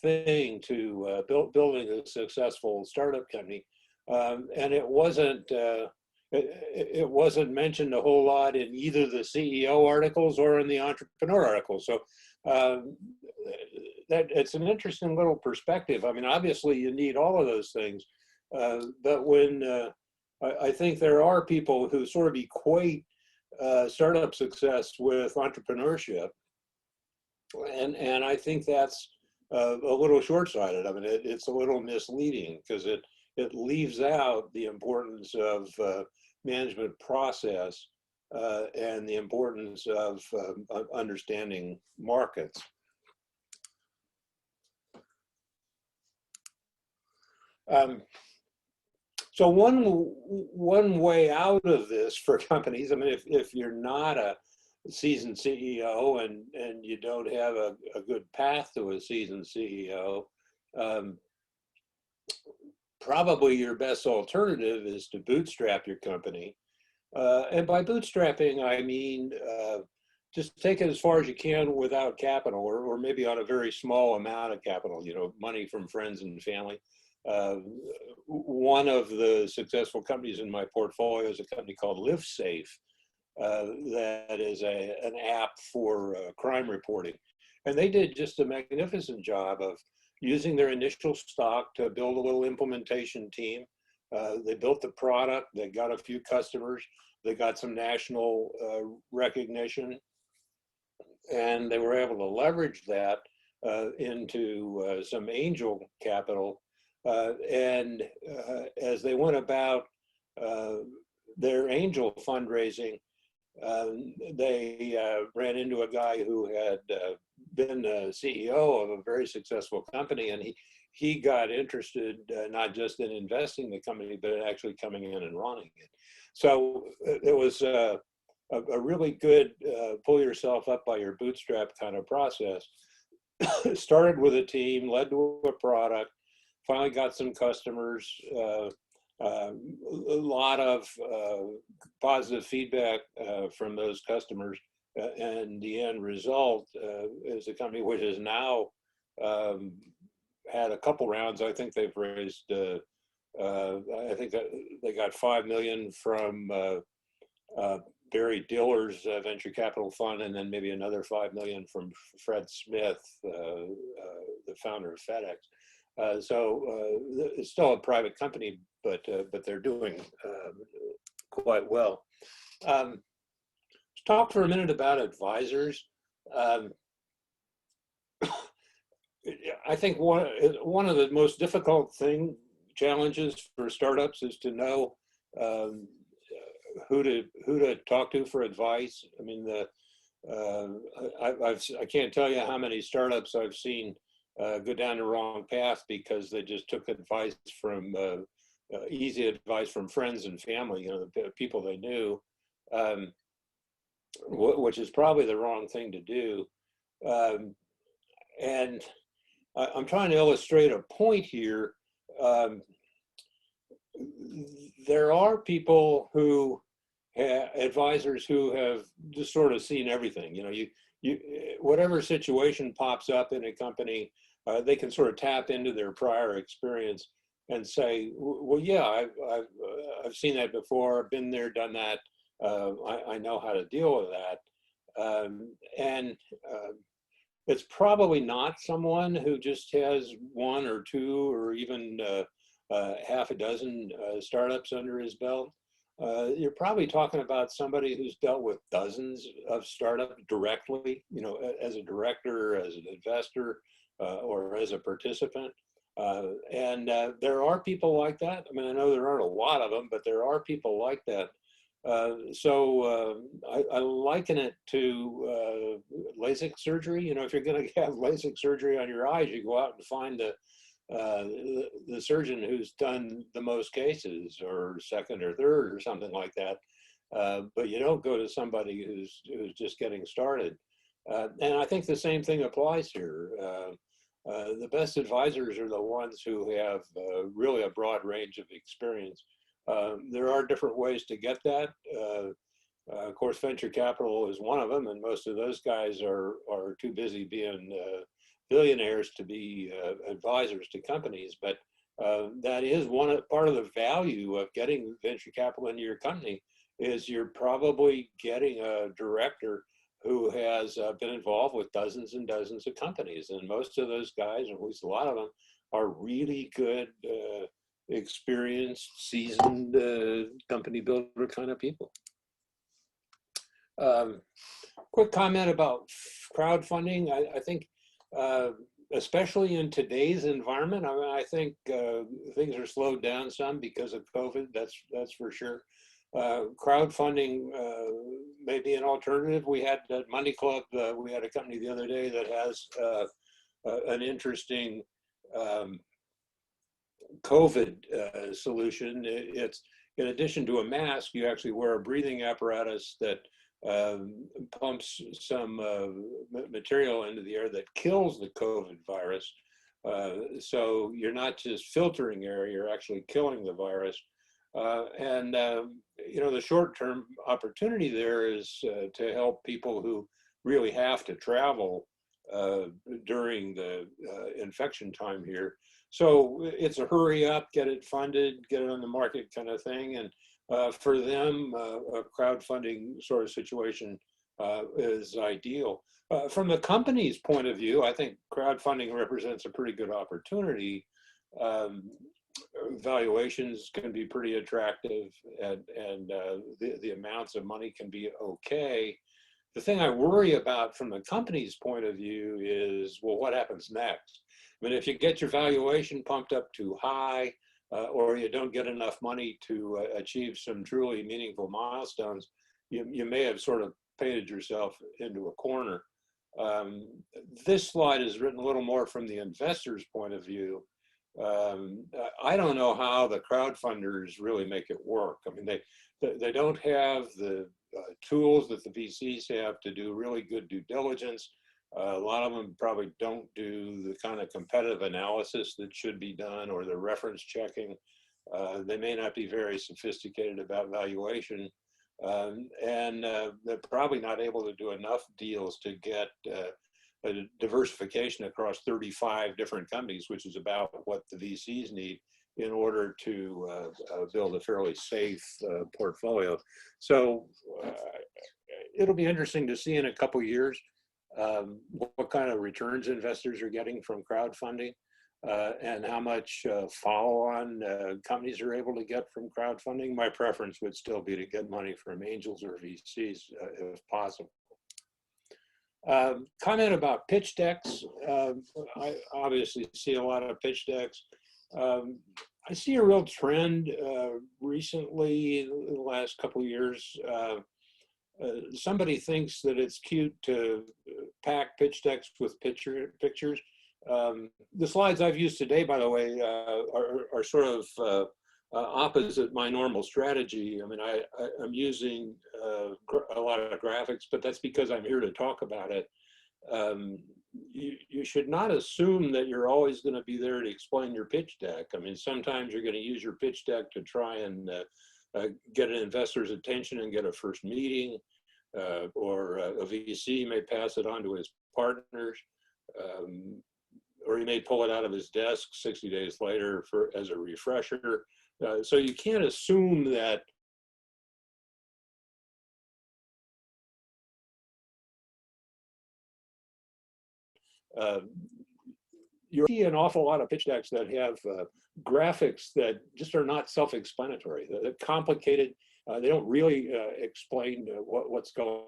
thing to building a successful startup company, and it wasn't mentioned a whole lot in either the CEO articles or in the entrepreneur articles. So that it's an interesting little perspective. I mean, obviously you need all of those things, but when I think there are people who sort of equate startup success with entrepreneurship, and I think that's a little short-sighted. I mean, it's a little misleading because it leaves out the importance of management process and the importance of understanding markets. So one way out of this for companies, I mean, if you're not a seasoned CEO and you don't have a good path to a seasoned CEO, probably your best alternative is to bootstrap your company. And by bootstrapping, I mean just take it as far as you can without capital, or maybe on a very small amount of capital, you know, money from friends and family. One of the successful companies in my portfolio is a company called LiveSafe. That is an app for crime reporting. And they did just a magnificent job of using their initial stock to build a little implementation team. They built the product, they got a few customers, they got some national recognition, and they were able to leverage that into some angel capital. And as they went about their angel fundraising, they ran into a guy who had been the CEO of a very successful company, and he got interested not just in investing in the company, but in actually coming in and running it. So it was a really good pull yourself up by your bootstrap kind of process. Started with a team, led to a product, finally got some customers, a lot of positive feedback from those customers, and the end result is a company which has now had a couple rounds. I think they've raised, I think they got $5 million from Barry Diller's venture capital fund, and then maybe another $5 million from Fred Smith, the founder of FedEx. So it's still a private company, but they're doing quite well. Let's talk for a minute about advisors. I think one of the most difficult challenges for startups is to know who to talk to for advice. I mean, I can't tell you how many startups I've seen go down the wrong path because they just took advice from easy advice from friends and family, you know, the people they knew, which is probably the wrong thing to do. And I'm trying to illustrate a point here. There are people who advisors who have just sort of seen everything. You know, whatever situation pops up in a company, they can sort of tap into their prior experience and say, well, yeah, I've seen that before. I've been there, done that. I know how to deal with that. And it's probably not someone who just has one or two or even half a dozen startups under his belt. You're probably talking about somebody who's dealt with dozens of startups directly, you know, as a director, as an investor, or as a participant. And there are people like that. I mean, I know there aren't a lot of them, but there are people like that. So I liken it to LASIK surgery. You know, if you're going to have LASIK surgery on your eyes, you go out and find the surgeon who's done the most cases, or second or third or something like that. But you don't go to somebody who's just getting started. And I think the same thing applies here. The best advisors are the ones who have really a broad range of experience. There are different ways to get that. Of course, venture capital is one of them, and most of those guys are too busy being billionaires to be advisors to companies. But that is part of the value of getting venture capital into your company, is you're probably getting a director who has been involved with dozens and dozens of companies. And most of those guys, or at least a lot of them, are really good, experienced, seasoned company builder kind of people. Quick comment about crowdfunding. I think, especially in today's environment, I mean, I think things are slowed down some because of COVID, that's for sure. Crowdfunding may be an alternative. We had at Money Club, we had a company the other day that has an interesting COVID solution. It's in addition to a mask, you actually wear a breathing apparatus that pumps some material into the air that kills the COVID virus. So you're not just filtering air, you're actually killing the virus. The short-term opportunity there is to help people who really have to travel during the infection time here. So it's a hurry up, get it funded, get it on the market kind of thing. And for them, a crowdfunding sort of situation is ideal. From the company's point of view, I think crowdfunding represents a pretty good opportunity. Valuations can be pretty attractive, and the amounts of money can be okay. The thing I worry about from the company's point of view is, well, what happens next? I mean, if you get your valuation pumped up too high, or you don't get enough money to achieve some truly meaningful milestones, you may have sort of painted yourself into a corner. This slide is written a little more from the investor's point of view. I don't know how the crowdfunders really make it work. I mean, they don't have the tools that the VCs have to do really good due diligence. A lot of them probably don't do the kind of competitive analysis that should be done, or the reference checking. They may not be very sophisticated about valuation, and they're probably not able to do enough deals to get a diversification across 35 different companies, which is about what the VCs need in order to build a fairly safe portfolio. So it'll be interesting to see in a couple years what kind of returns investors are getting from crowdfunding, and how much follow-on companies are able to get from crowdfunding. My preference would still be to get money from angels or VCs if possible. Comment about pitch decks. I obviously see a lot of pitch decks. I see a real trend recently in the last couple of years. Somebody thinks that it's cute to pack pitch decks with pictures. The slides I've used today, by the way, are sort of opposite my normal strategy. I mean, I'm using a lot of graphics, but that's because I'm here to talk about it. You should not assume that you're always going to be there to explain your pitch deck. I mean, sometimes you're going to use your pitch deck to try and get an investor's attention and get a first meeting, or a VC may pass it on to his partners, or he may pull it out of his desk 60 days later as a refresher. So you can't assume that you see an awful lot of pitch decks that have graphics that just are not self-explanatory. They're complicated. They don't really explain what's going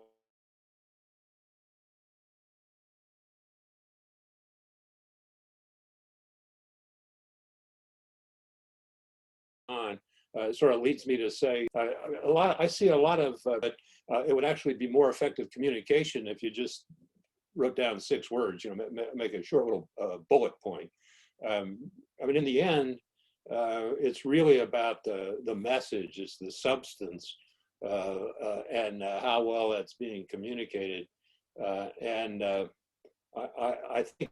on. Sort of leads me to say I see a lot of it would actually be more effective communication if you just wrote down 6 words, make a short little bullet point. I mean, in the end, it's really about the message, it's the substance, and how well that's being communicated. I think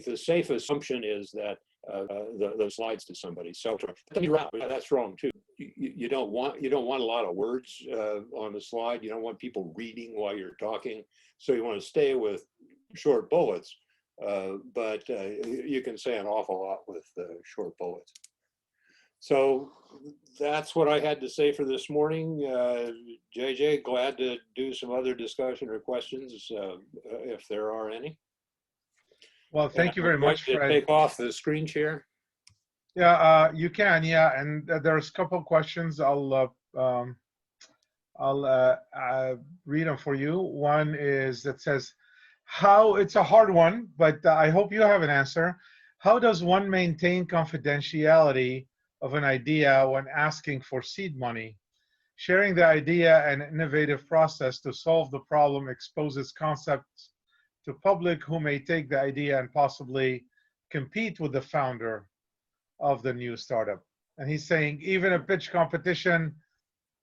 the safe assumption is that those slides to somebody. So that's wrong too. You don't want a lot of words on the slide. You don't want people reading while you're talking. So you want to stay with short bullets, but you can say an awful lot with short bullets. So that's what I had to say for this morning. JJ, glad to do some other discussion or questions if there are any. Well, thank you very much, Fred. Take off the screen share. Yeah, you can. Yeah, and there's a couple of questions. I'll read them for you. One is that says, "How?" It's a hard one, but I hope you have an answer. How does one maintain confidentiality of an idea when asking for seed money. Sharing the idea and innovative process to solve the problem exposes concepts to public who may take the idea and possibly compete with the founder of the new startup. And he's saying even a pitch competition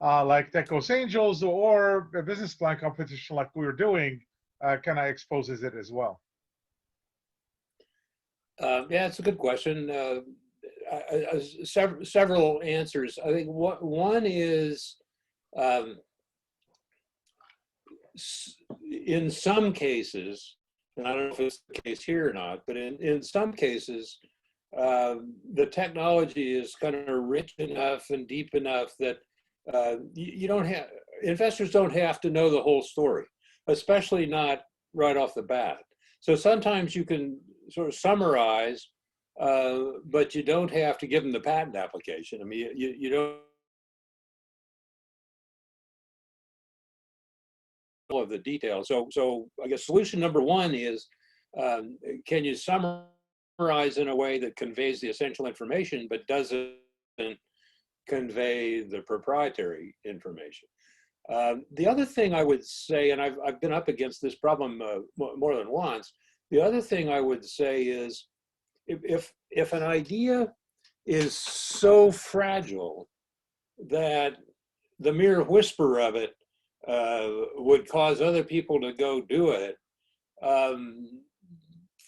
like Tecos Angels or a business plan competition like we were doing kind of exposes it as well. Yeah, it's a good question. Several answers. I think one is in some cases, and I don't know if it's the case here or not, but in some cases, the technology is kind of rich enough and deep enough that you don't have, investors don't have to know the whole story, especially not right off the bat. So sometimes you can sort of summarize, but you don't have to give them the patent application. I mean, you don't all of the details. So I guess solution number one is, can you summarize in a way that conveys the essential information, but doesn't convey the proprietary information? The other thing I would say, and I've been up against this problem more than once, the other thing I would say is if an idea is so fragile that the mere whisper of it would cause other people to go do it,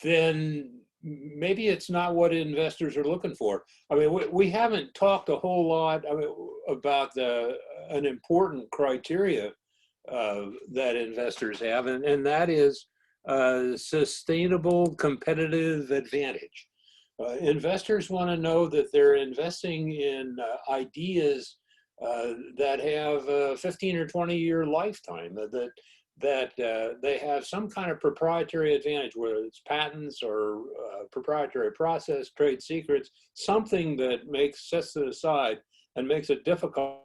then maybe it's not what investors are looking for. I mean, we haven't talked a whole lot about an important criteria that investors have, and that is sustainable competitive advantage. Investors want to know that they're investing in ideas that have a 15 or 20-year lifetime, that they have some kind of proprietary advantage, whether it's patents or proprietary process, trade secrets, something that sets it aside and makes it difficult.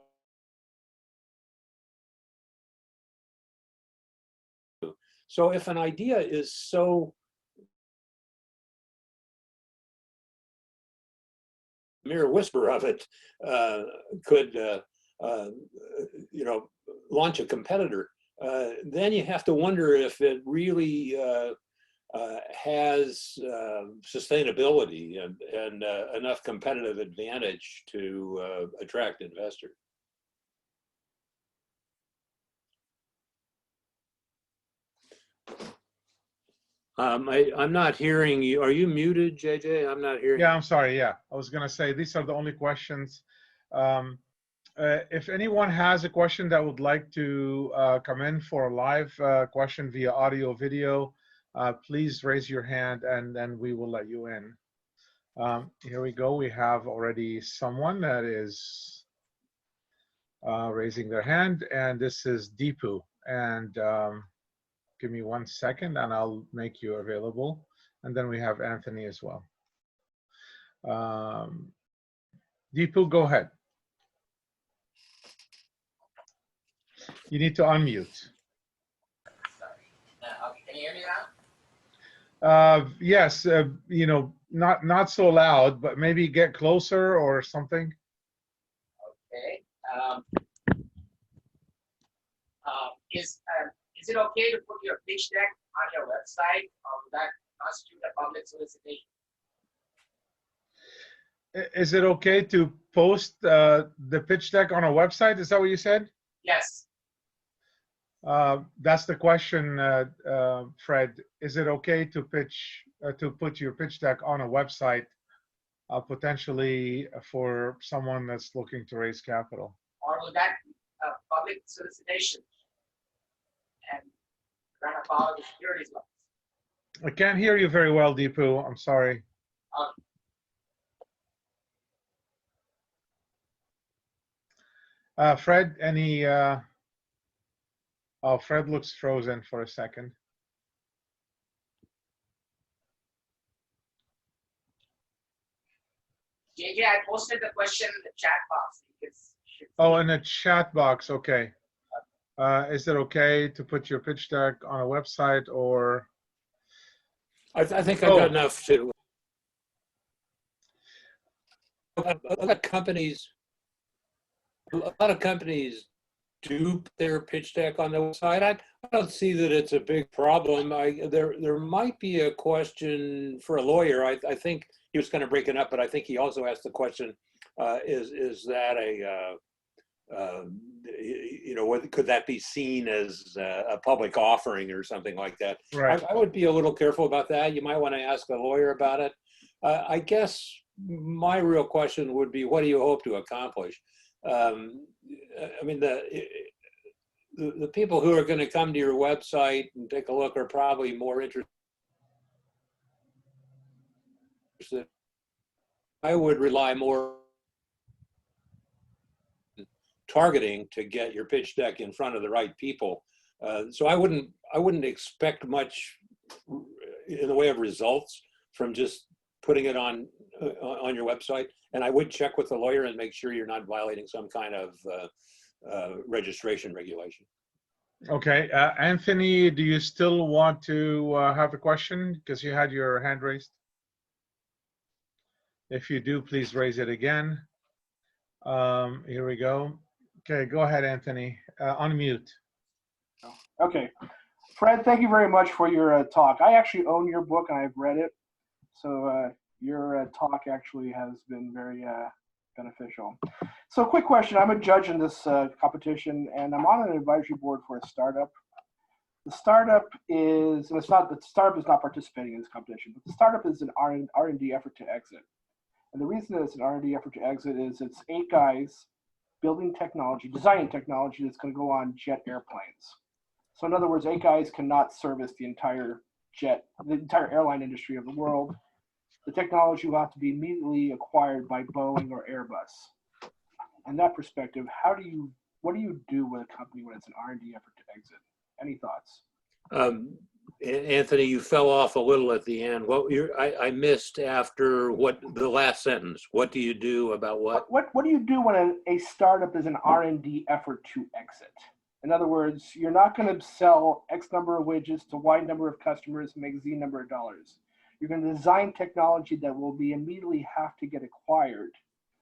So if an idea is so mere whisper of it could launch a competitor, then you have to wonder if it really has sustainability and enough competitive advantage to attract investors. I'm not hearing you. Are you muted, JJ? I'm not hearing. Yeah, I'm sorry. Yeah, I was going to say these are the only questions. If anyone has a question that would like to come in for a live question via audio, video, please raise your hand and then we will let you in. Here we go. We have already someone that is raising their hand, and this is Deepu. And give me 1 second and I'll make you available. And then we have Anthony as well. Deepu, go ahead. You need to unmute. Sorry. Okay, can you hear me now? Yes, not so loud, but maybe get closer or something. Okay. Is it okay to put your pitch deck on your website, or would that constitute a public solicitation? Is it okay to post the pitch deck on a website? Is that what you said? Yes. That's the question, Fred. Is it okay to put your pitch deck on a website, potentially for someone that's looking to raise capital? Or will that be a public solicitation and run afoul of the securities laws? I can't hear you very well, Deepu. I'm sorry. Fred, any? Oh, Fred looks frozen for a second. JJ, I posted the question in the chat box. Oh, in the chat box. Okay. Is it okay to put your pitch deck on a website, or? I think I've got enough to. a lot of companies do their pitch deck on the website. I don't see that it's a big problem. There might be a question for a lawyer. I think he was kind of breaking up, but I think he also asked the question: is that could that be seen as a public offering or something like that? Right. I would be a little careful about that. You might want to ask a lawyer about it. I guess my real question would be, what do you hope to accomplish? I mean, the people who are going to come to your website and take a look are probably more interested. I would rely more on targeting to get your pitch deck in front of the right people. So I wouldn't expect much in the way of results from just putting it on your website. And I would check with the lawyer and make sure you're not violating some kind of registration regulation. Okay, Anthony, do you still want to have a question? Because you had your hand raised. If you do, please raise it again. Here we go. Okay, go ahead, Anthony. Unmute. Okay. Fred, thank you very much for your talk. I actually own your book and I've read it. So your talk actually has been very beneficial. So quick question. I'm a judge in this competition and I'm on an advisory board for a startup. The startup is, and the startup is not participating in this competition, but the startup is an R&D effort to exit. And the reason that it's an R&D effort to exit is it's 8 guys building technology, designing technology that's going to go on jet airplanes. So in other words, 8 guys cannot service the entire airline industry of the world. The technology will have to be immediately acquired by Boeing or Airbus. In that perspective, what do you do with a company when it's an R&D effort to exit? Any thoughts? Anthony, you fell off a little at the end. I missed after the last sentence. What do you do about what? What do you do when a startup is an R&D effort to exit? In other words, you're not going to sell X number of widgets to Y number of customers, make Z number of dollars. You're going to design technology that will be immediately have to get acquired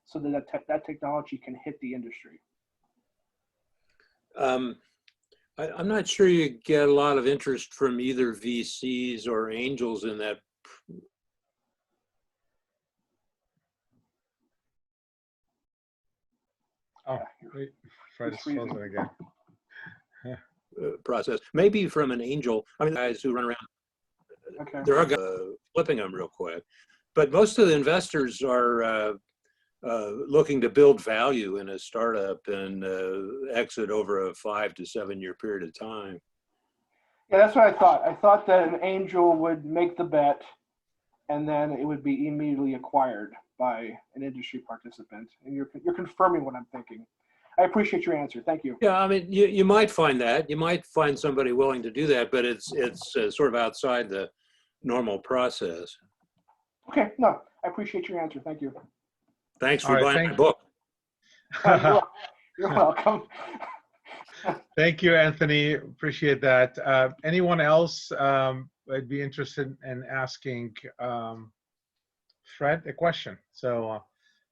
so that technology can hit the industry. I'm not sure you get a lot of interest from either VCs or angels in that. Oh, wait, Fred is frozen again. Process. Maybe from an angel. I mean, guys who run around. Okay. There are guys flipping them real quick, but most of the investors are looking to build value in a startup and exit over a 5 to 7 year period of time. Yeah, that's what I thought. I thought that an angel would make the bet and then it would be immediately acquired by an industry participant. And you're confirming what I'm thinking. I appreciate your answer. Thank you. Yeah, I mean, you might find that. You might find somebody willing to do that, but it's sort of outside the normal process. Okay, no, I appreciate your answer. Thank you. Thanks for buying my book. You're welcome. Thank you, Anthony. Appreciate that. Anyone else would be interested in asking Fred a question? So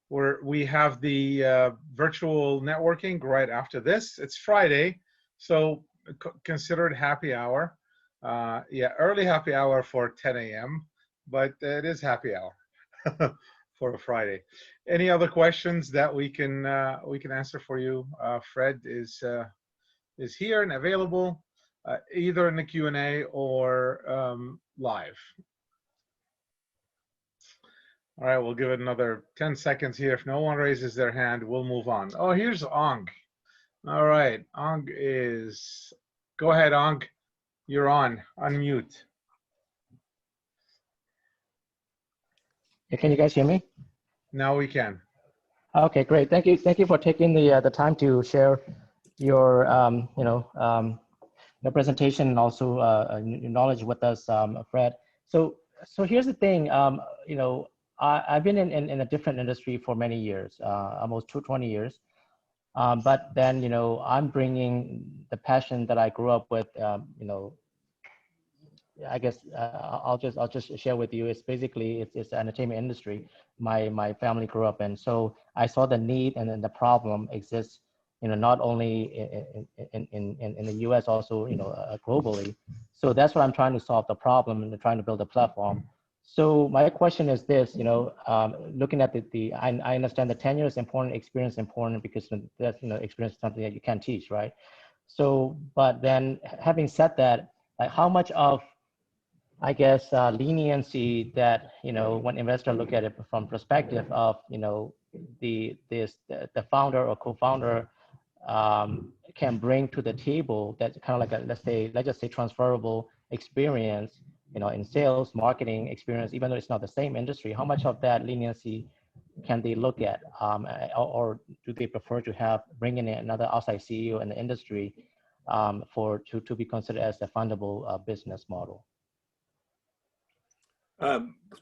we have the virtual networking right after this. It's Friday, so consider it happy hour. Yeah, early happy hour for 10 a.m., but it is happy hour for a Friday. Any other questions that we can answer for you? Fred is here and available, either in the Q&A or live. All right, we'll give it another 10 seconds here. If no one raises their hand, we'll move on. Oh, here's Ong. All right, Ong is, go ahead, Ong. You're on, unmute. Can you guys hear me? Now we can. Okay, great. Thank you. Thank you for taking the time to share your presentation and also your knowledge with us, Fred. So here's the thing. I've been in a different industry for many years, almost 20 years. But then I'm bringing the passion that I grew up with, I guess I'll just share with you. It's basically it's the entertainment industry. My family grew up in, so I saw the need and then the problem exists. Not only in the U.S., also globally. So that's what I'm trying to solve the problem and trying to build a platform. So my question is this: looking at I understand the tenure is important, experience important, because that's experience is something that you can't teach, right? So, but then having said that, like how much of I guess leniency that when investors look at it from perspective of the founder or co-founder can bring to the table, that's kind of like let's just say transferable experience in sales, marketing experience, even though it's not the same industry. How much of that leniency can they look at, or do they prefer to bring in another outside CEO in the industry to be considered as a fundable business model?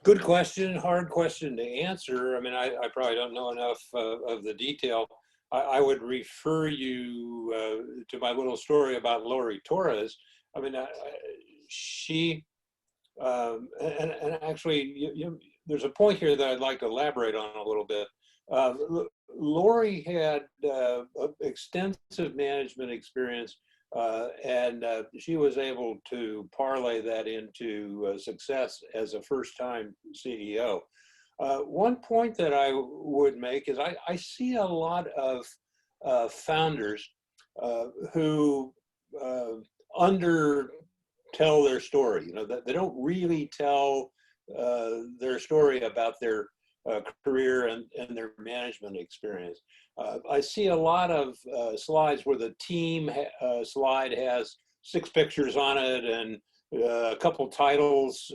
Good question, hard question to answer. I mean, I probably don't know enough of the detail. I would refer you to my little story about Lori Torres. I mean, she, and actually, there's a point here that I'd like to elaborate on a little bit. Lori had extensive management experience, and she was able to parlay that into success as a first-time CEO. One point that I would make is I see a lot of founders who undertell their story. They don't really tell their story about their career and their management experience. I see a lot of slides where the team slide has 6 pictures on it and a couple titles.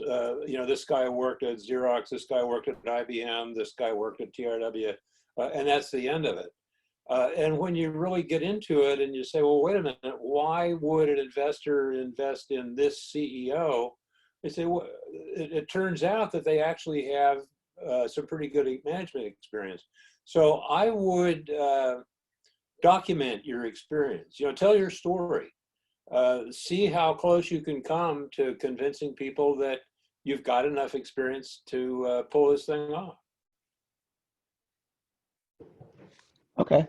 This guy worked at Xerox, this guy worked at IBM, this guy worked at TRW, and that's the end of it. And when you really get into it and you say, well, wait a minute, why would an investor invest in this CEO? They say, well, it turns out that they actually have some pretty good management experience. So I would document your experience, tell your story. See how close you can come to convincing people that you've got enough experience to pull this thing off. Okay.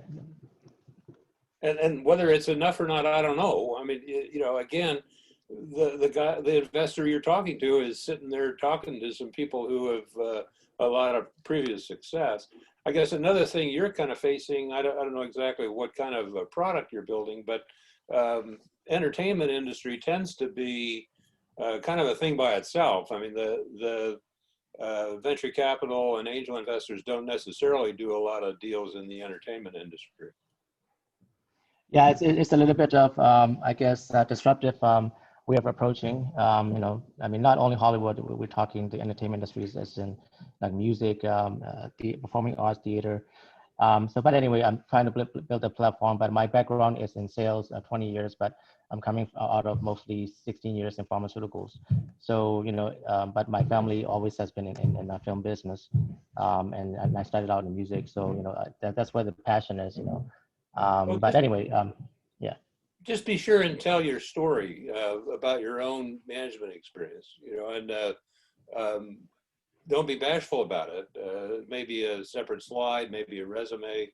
And whether it's enough or not, I don't know. I mean, again, the investor you're talking to is sitting there talking to some people who have a lot of previous success. I guess another thing you're kind of facing, I don't know exactly what kind of a product you're building, but entertainment industry tends to be kind of a thing by itself. I mean, the venture capital and angel investors don't necessarily do a lot of deals in the entertainment industry. Yeah, it's a little bit of I guess disruptive way of approaching. I mean, not only Hollywood. We're talking the entertainment industries, as in like music, the performing arts, theater. But anyway, I'm trying to build a platform. But my background is in sales, 20 years. But I'm coming out of mostly 16 years in pharmaceuticals. So but my family always has been in the film business, and I started out in music. So that's where the passion is. But anyway, yeah. Just be sure and tell your story about your own management experience, and don't be bashful about it. Maybe a separate slide, maybe a resume,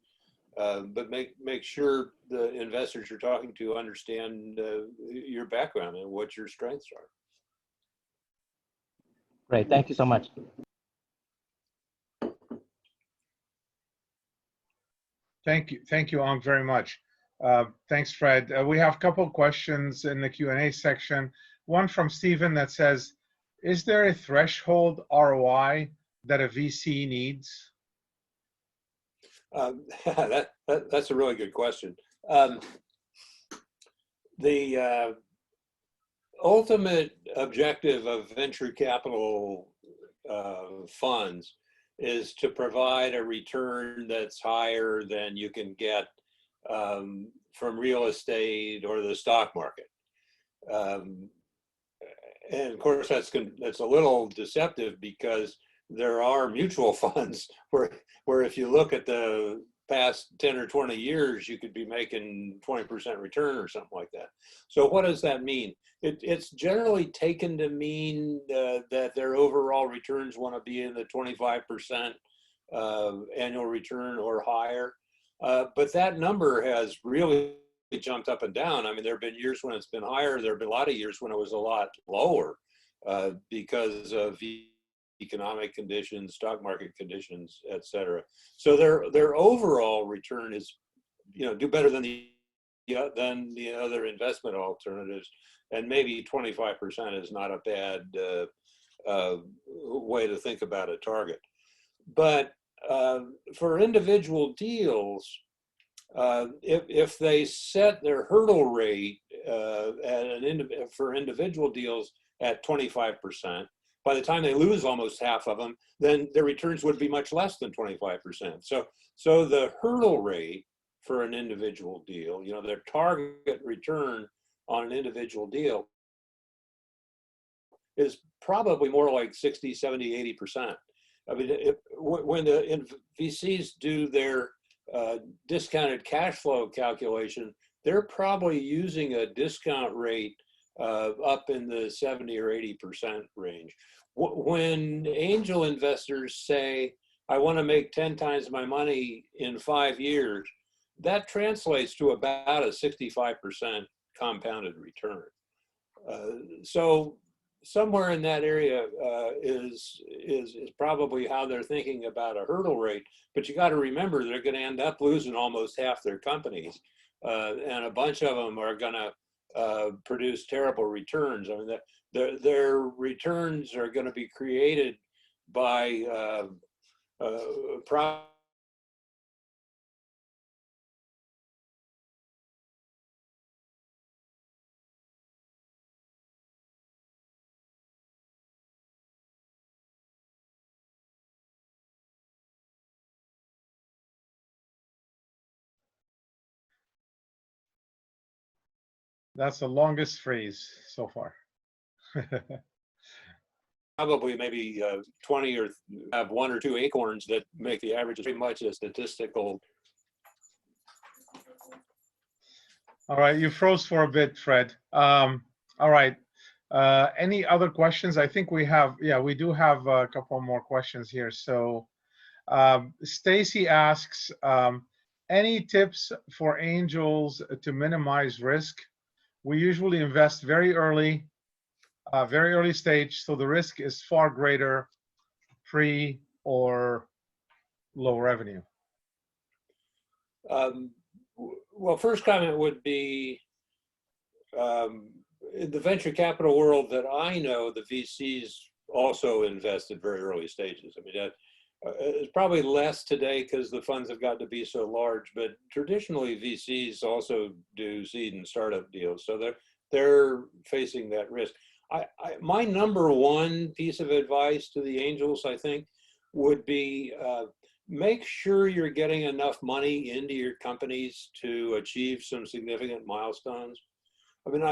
but make sure the investors you're talking to understand your background and what your strengths are. Great, thank you so much. Thank you, Ang, very much. Thanks, Fred. We have a couple of questions in the Q&A section. One from Stephen that says, is there a threshold ROI that a VC needs? That's a really good question. The ultimate objective of venture capital funds is to provide a return that's higher than you can get from real estate or the stock market. And of course, that's a little deceptive because there are mutual funds where if you look at the past 10 or 20 years, you could be making 20% return or something like that. So what does that mean? It's generally taken to mean that their overall returns want to be in the 25% annual return or higher. But that number has really jumped up and down. I mean, there have been years when it's been higher. There have been a lot of years when it was a lot lower because of economic conditions, stock market conditions, et cetera. So their overall return is, do better than the other investment alternatives, and maybe 25% is not a bad way to think about a target. But for individual deals, if they set their hurdle rate for individual deals at 25%, by the time they lose almost half of them, then their returns would be much less than 25%. So the hurdle rate for an individual deal, their target return on an individual deal is probably more like 60, 70, 80%. I mean, when the VCs do their discounted cash flow calculation, they're probably using a discount rate up in the 70 or 80% range. When angel investors say, I want to make 10 times my money in 5 years, that translates to about a 65% compounded return. So somewhere in that area is probably how they're thinking about a hurdle rate. But you got to remember, they're going to end up losing almost half their companies, and a bunch of them are going to produce terrible returns. I mean, their returns are going to be created by That's the longest phrase so far. probably maybe 20 or have 1 or 2 acorns that make the average pretty much a statistical. All right, you froze for a bit, Fred. All right. Any other questions? I think we do have a couple more questions here. So Stacy asks, any tips for angels to minimize risk? We usually invest very early stage, so the risk is far greater pre or low revenue. Well, first comment would be, in the venture capital world that I know, the VCs also invest at very early stages. I mean, it's probably less today because the funds have gotten to be so large, but traditionally VCs also do seed and startup deals. So they're facing that risk. My number one piece of advice to the angels, I think, would be make sure you're getting enough money into your companies to achieve some significant milestones. I mean,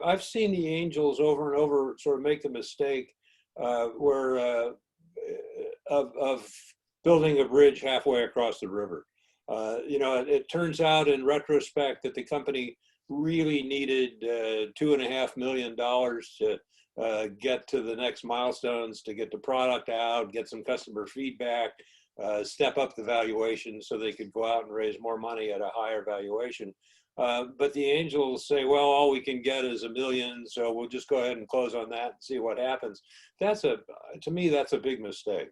I've seen the angels over and over sort of make the mistake of building a bridge halfway across the river. It turns out in retrospect that the company really needed $2.5 million to get to the next milestones, to get the product out, get some customer feedback, step up the valuation so they could go out and raise more money at a higher valuation. But the angels say, well, all we can get is $1 million, so we'll just go ahead and close on that and see what happens. To me, that's a big mistake.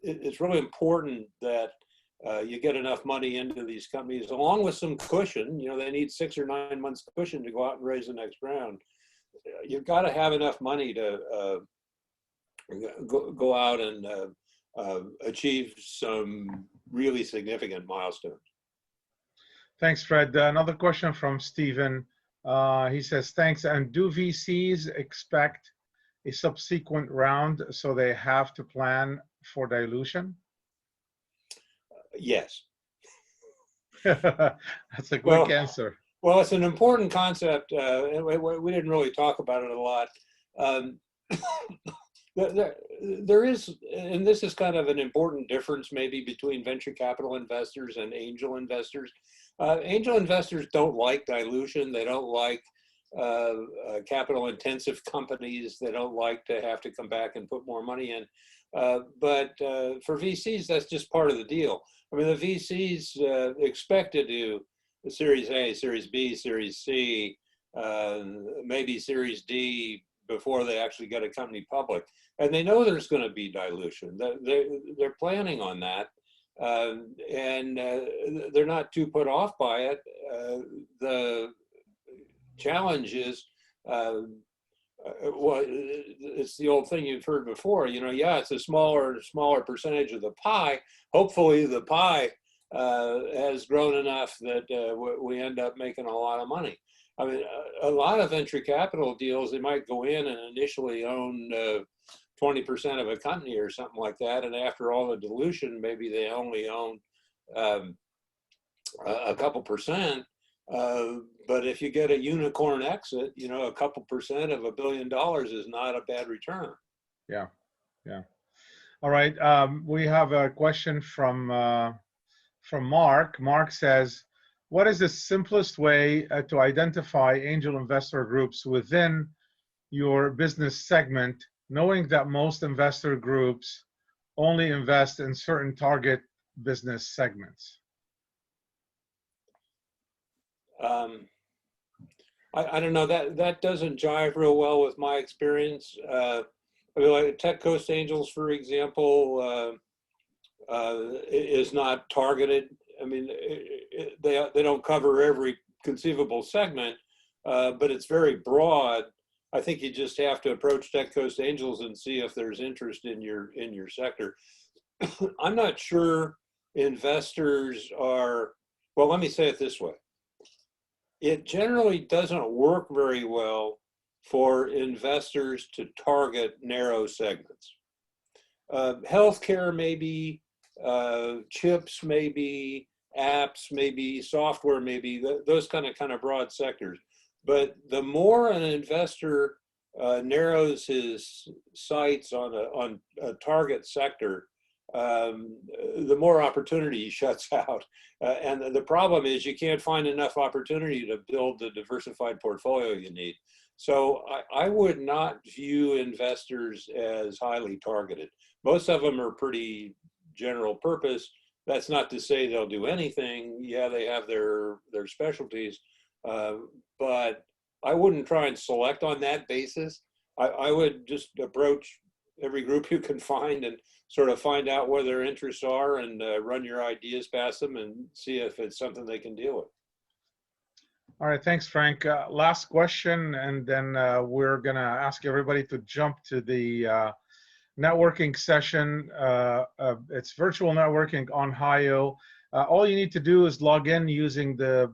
It's really important that you get enough money into these companies, along with some cushion. They need 6 or 9 months cushion to go out and raise the next round. You've got to have enough money to go out and achieve some really significant milestones. Thanks, Fred. Another question from Stephen. He says, thanks. And do VCs expect a subsequent round so they have to plan for dilution? Yes. That's a quick answer. Well, it's an important concept. And we didn't really talk about it a lot. there is, and this is kind of an important difference maybe between venture capital investors and angel investors. Angel investors don't like dilution. They don't like capital intensive companies. They don't like to have to come back and put more money in. But for VCs, that's just part of the deal. I mean, the VCs expect to do the Series A, Series B, Series C, maybe Series D before they actually get a company public. And they know there's going to be dilution. They're planning on that. And they're not too put off by it. The challenge is, well, it's the old thing you've heard before, you know, yeah, it's a smaller percentage of the pie. Hopefully the pie has grown enough that we end up making a lot of money. I mean, a lot of venture capital deals, they might go in and initially own 20% of a company or something like that. And after all the dilution, maybe they only own a couple percent. But if you get a unicorn exit, you know, a couple percent of $1 billion is not a bad return. Yeah, yeah. All right. We have a question from Mark. Mark says, what is the simplest way to identify angel investor groups within your business segment, knowing that most investor groups only invest in certain target business segments? I don't know, that doesn't jive real well with my experience. I mean, like Tech Coast Angels, for example, is not targeted. I mean, they don't cover every conceivable segment, but it's very broad. I think you just have to approach Tech Coast Angels and see if there's interest in your sector. I'm not sure investors are, well, let me say it this way. It generally doesn't work very well for investors to target narrow segments. Healthcare maybe, chips maybe, apps maybe, software maybe, those kind of broad sectors. But the more an investor narrows his sights on a target sector, the more opportunity he shuts out. And the problem is you can't find enough opportunity to build the diversified portfolio you need. So I would not view investors as highly targeted. Most of them are pretty general purpose. That's not to say they'll do anything. Yeah, they have their specialties, but I wouldn't try and select on that basis. I would just approach every group you can find and sort of find out where their interests are and run your ideas past them and see if it's something they can deal with. All right, thanks, Frank. Last question, and then we're going to ask everybody to jump to the networking session. It's virtual networking on Ohio. All you need to do is log in using the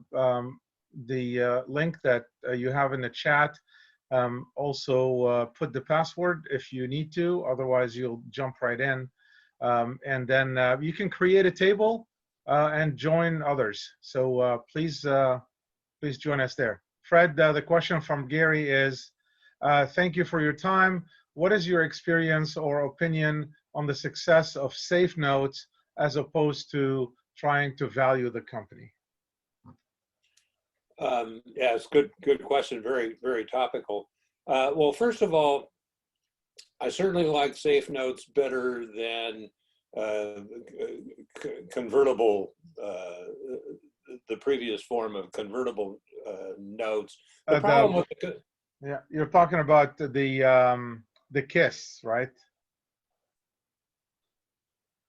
link that you have in the chat. Also put the password if you need to, otherwise you'll jump right in. And then you can create a table and join others. So please join us there. Fred, the question from Gary is, thank you for your time. What is your experience or opinion on the success of safe notes as opposed to trying to value the company? Yeah, it's good question. Very, very topical. Well, first of all, I certainly like safe notes better than convertible, the previous form of convertible notes. The problem with yeah, you're talking about the KISS, right?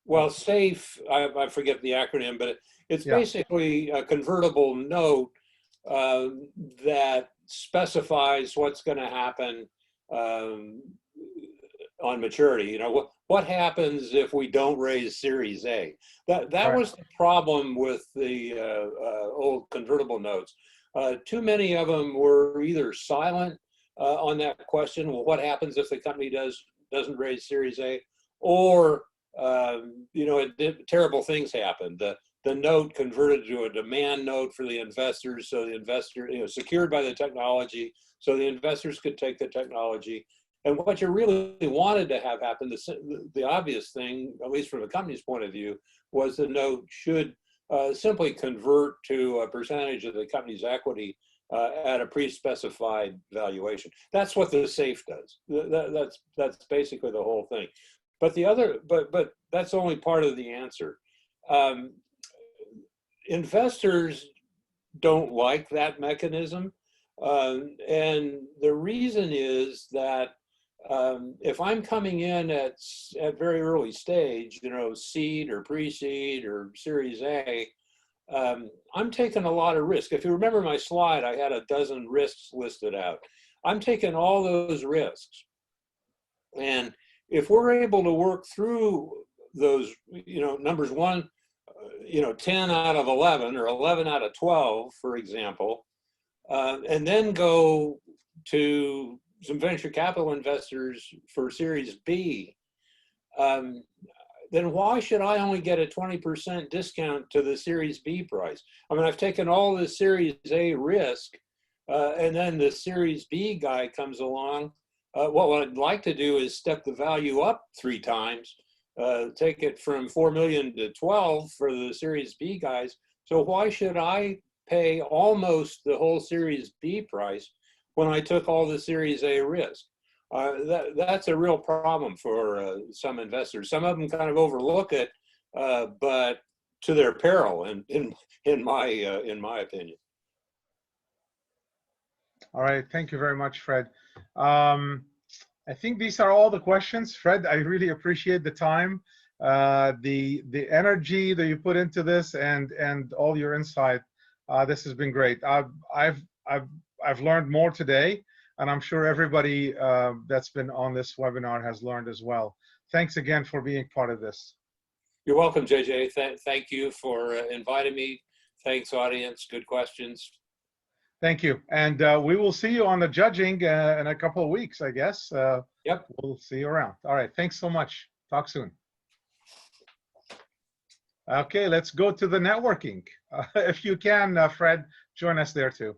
Well, SAFE, I forget the acronym, but it's basically a convertible note that specifies what's going to happen on maturity. You know, what happens if we don't raise Series A? That right. Was the problem with the old convertible notes. Too many of them were either silent on that question. Well, what happens if the company doesn't raise Series A? Or you know, terrible things happened. The note converted to a demand note for the investors, so the investor, you know, secured by the technology, so the investors could take the technology. And what you really wanted to have happen, the obvious thing, at least from the company's point of view, was the note should simply convert to a percentage of the company's equity at a pre-specified valuation. That's what the SAFE does. That's basically the whole thing. But but that's only part of the answer. Investors don't like that mechanism, and the reason is that if I'm coming in at very early stage, you know, seed or pre-seed or Series A, I'm taking a lot of risk. If you remember my slide, I had a dozen risks listed out. I'm taking all those risks. And if we're able to work through those, you know, numbers 1, you know, 10 out of 11 or 11 out of 12, for example, and then go to some venture capital investors for Series B, then why should I only get a 20% discount to the Series B price? I mean, I've taken all the Series A risk, and then the Series B guy comes along. What I'd like to do is step the value up 3 times, take it from 4 million to 12 for the Series B guys. So why should I pay almost the whole Series B price when I took all the Series A risk? That's a real problem for some investors. Some of them kind of overlook it, but to their peril, in my opinion. All right, thank you very much, Fred. I think these are all the questions. Fred, I really appreciate the time, the energy that you put into this, and all your insight. This has been great. I've learned more today, and I'm sure everybody that's been on this webinar has learned as well. Thanks again for being part of this. You're welcome, JJ. Thank you for inviting me. Thanks, audience. Good questions. Thank you. And we will see you on the judging in a couple of weeks, I guess. Yep. We'll see you around. All right. Thanks so much. Talk soon. Okay, let's go to the networking. If you can, Fred, join us there too.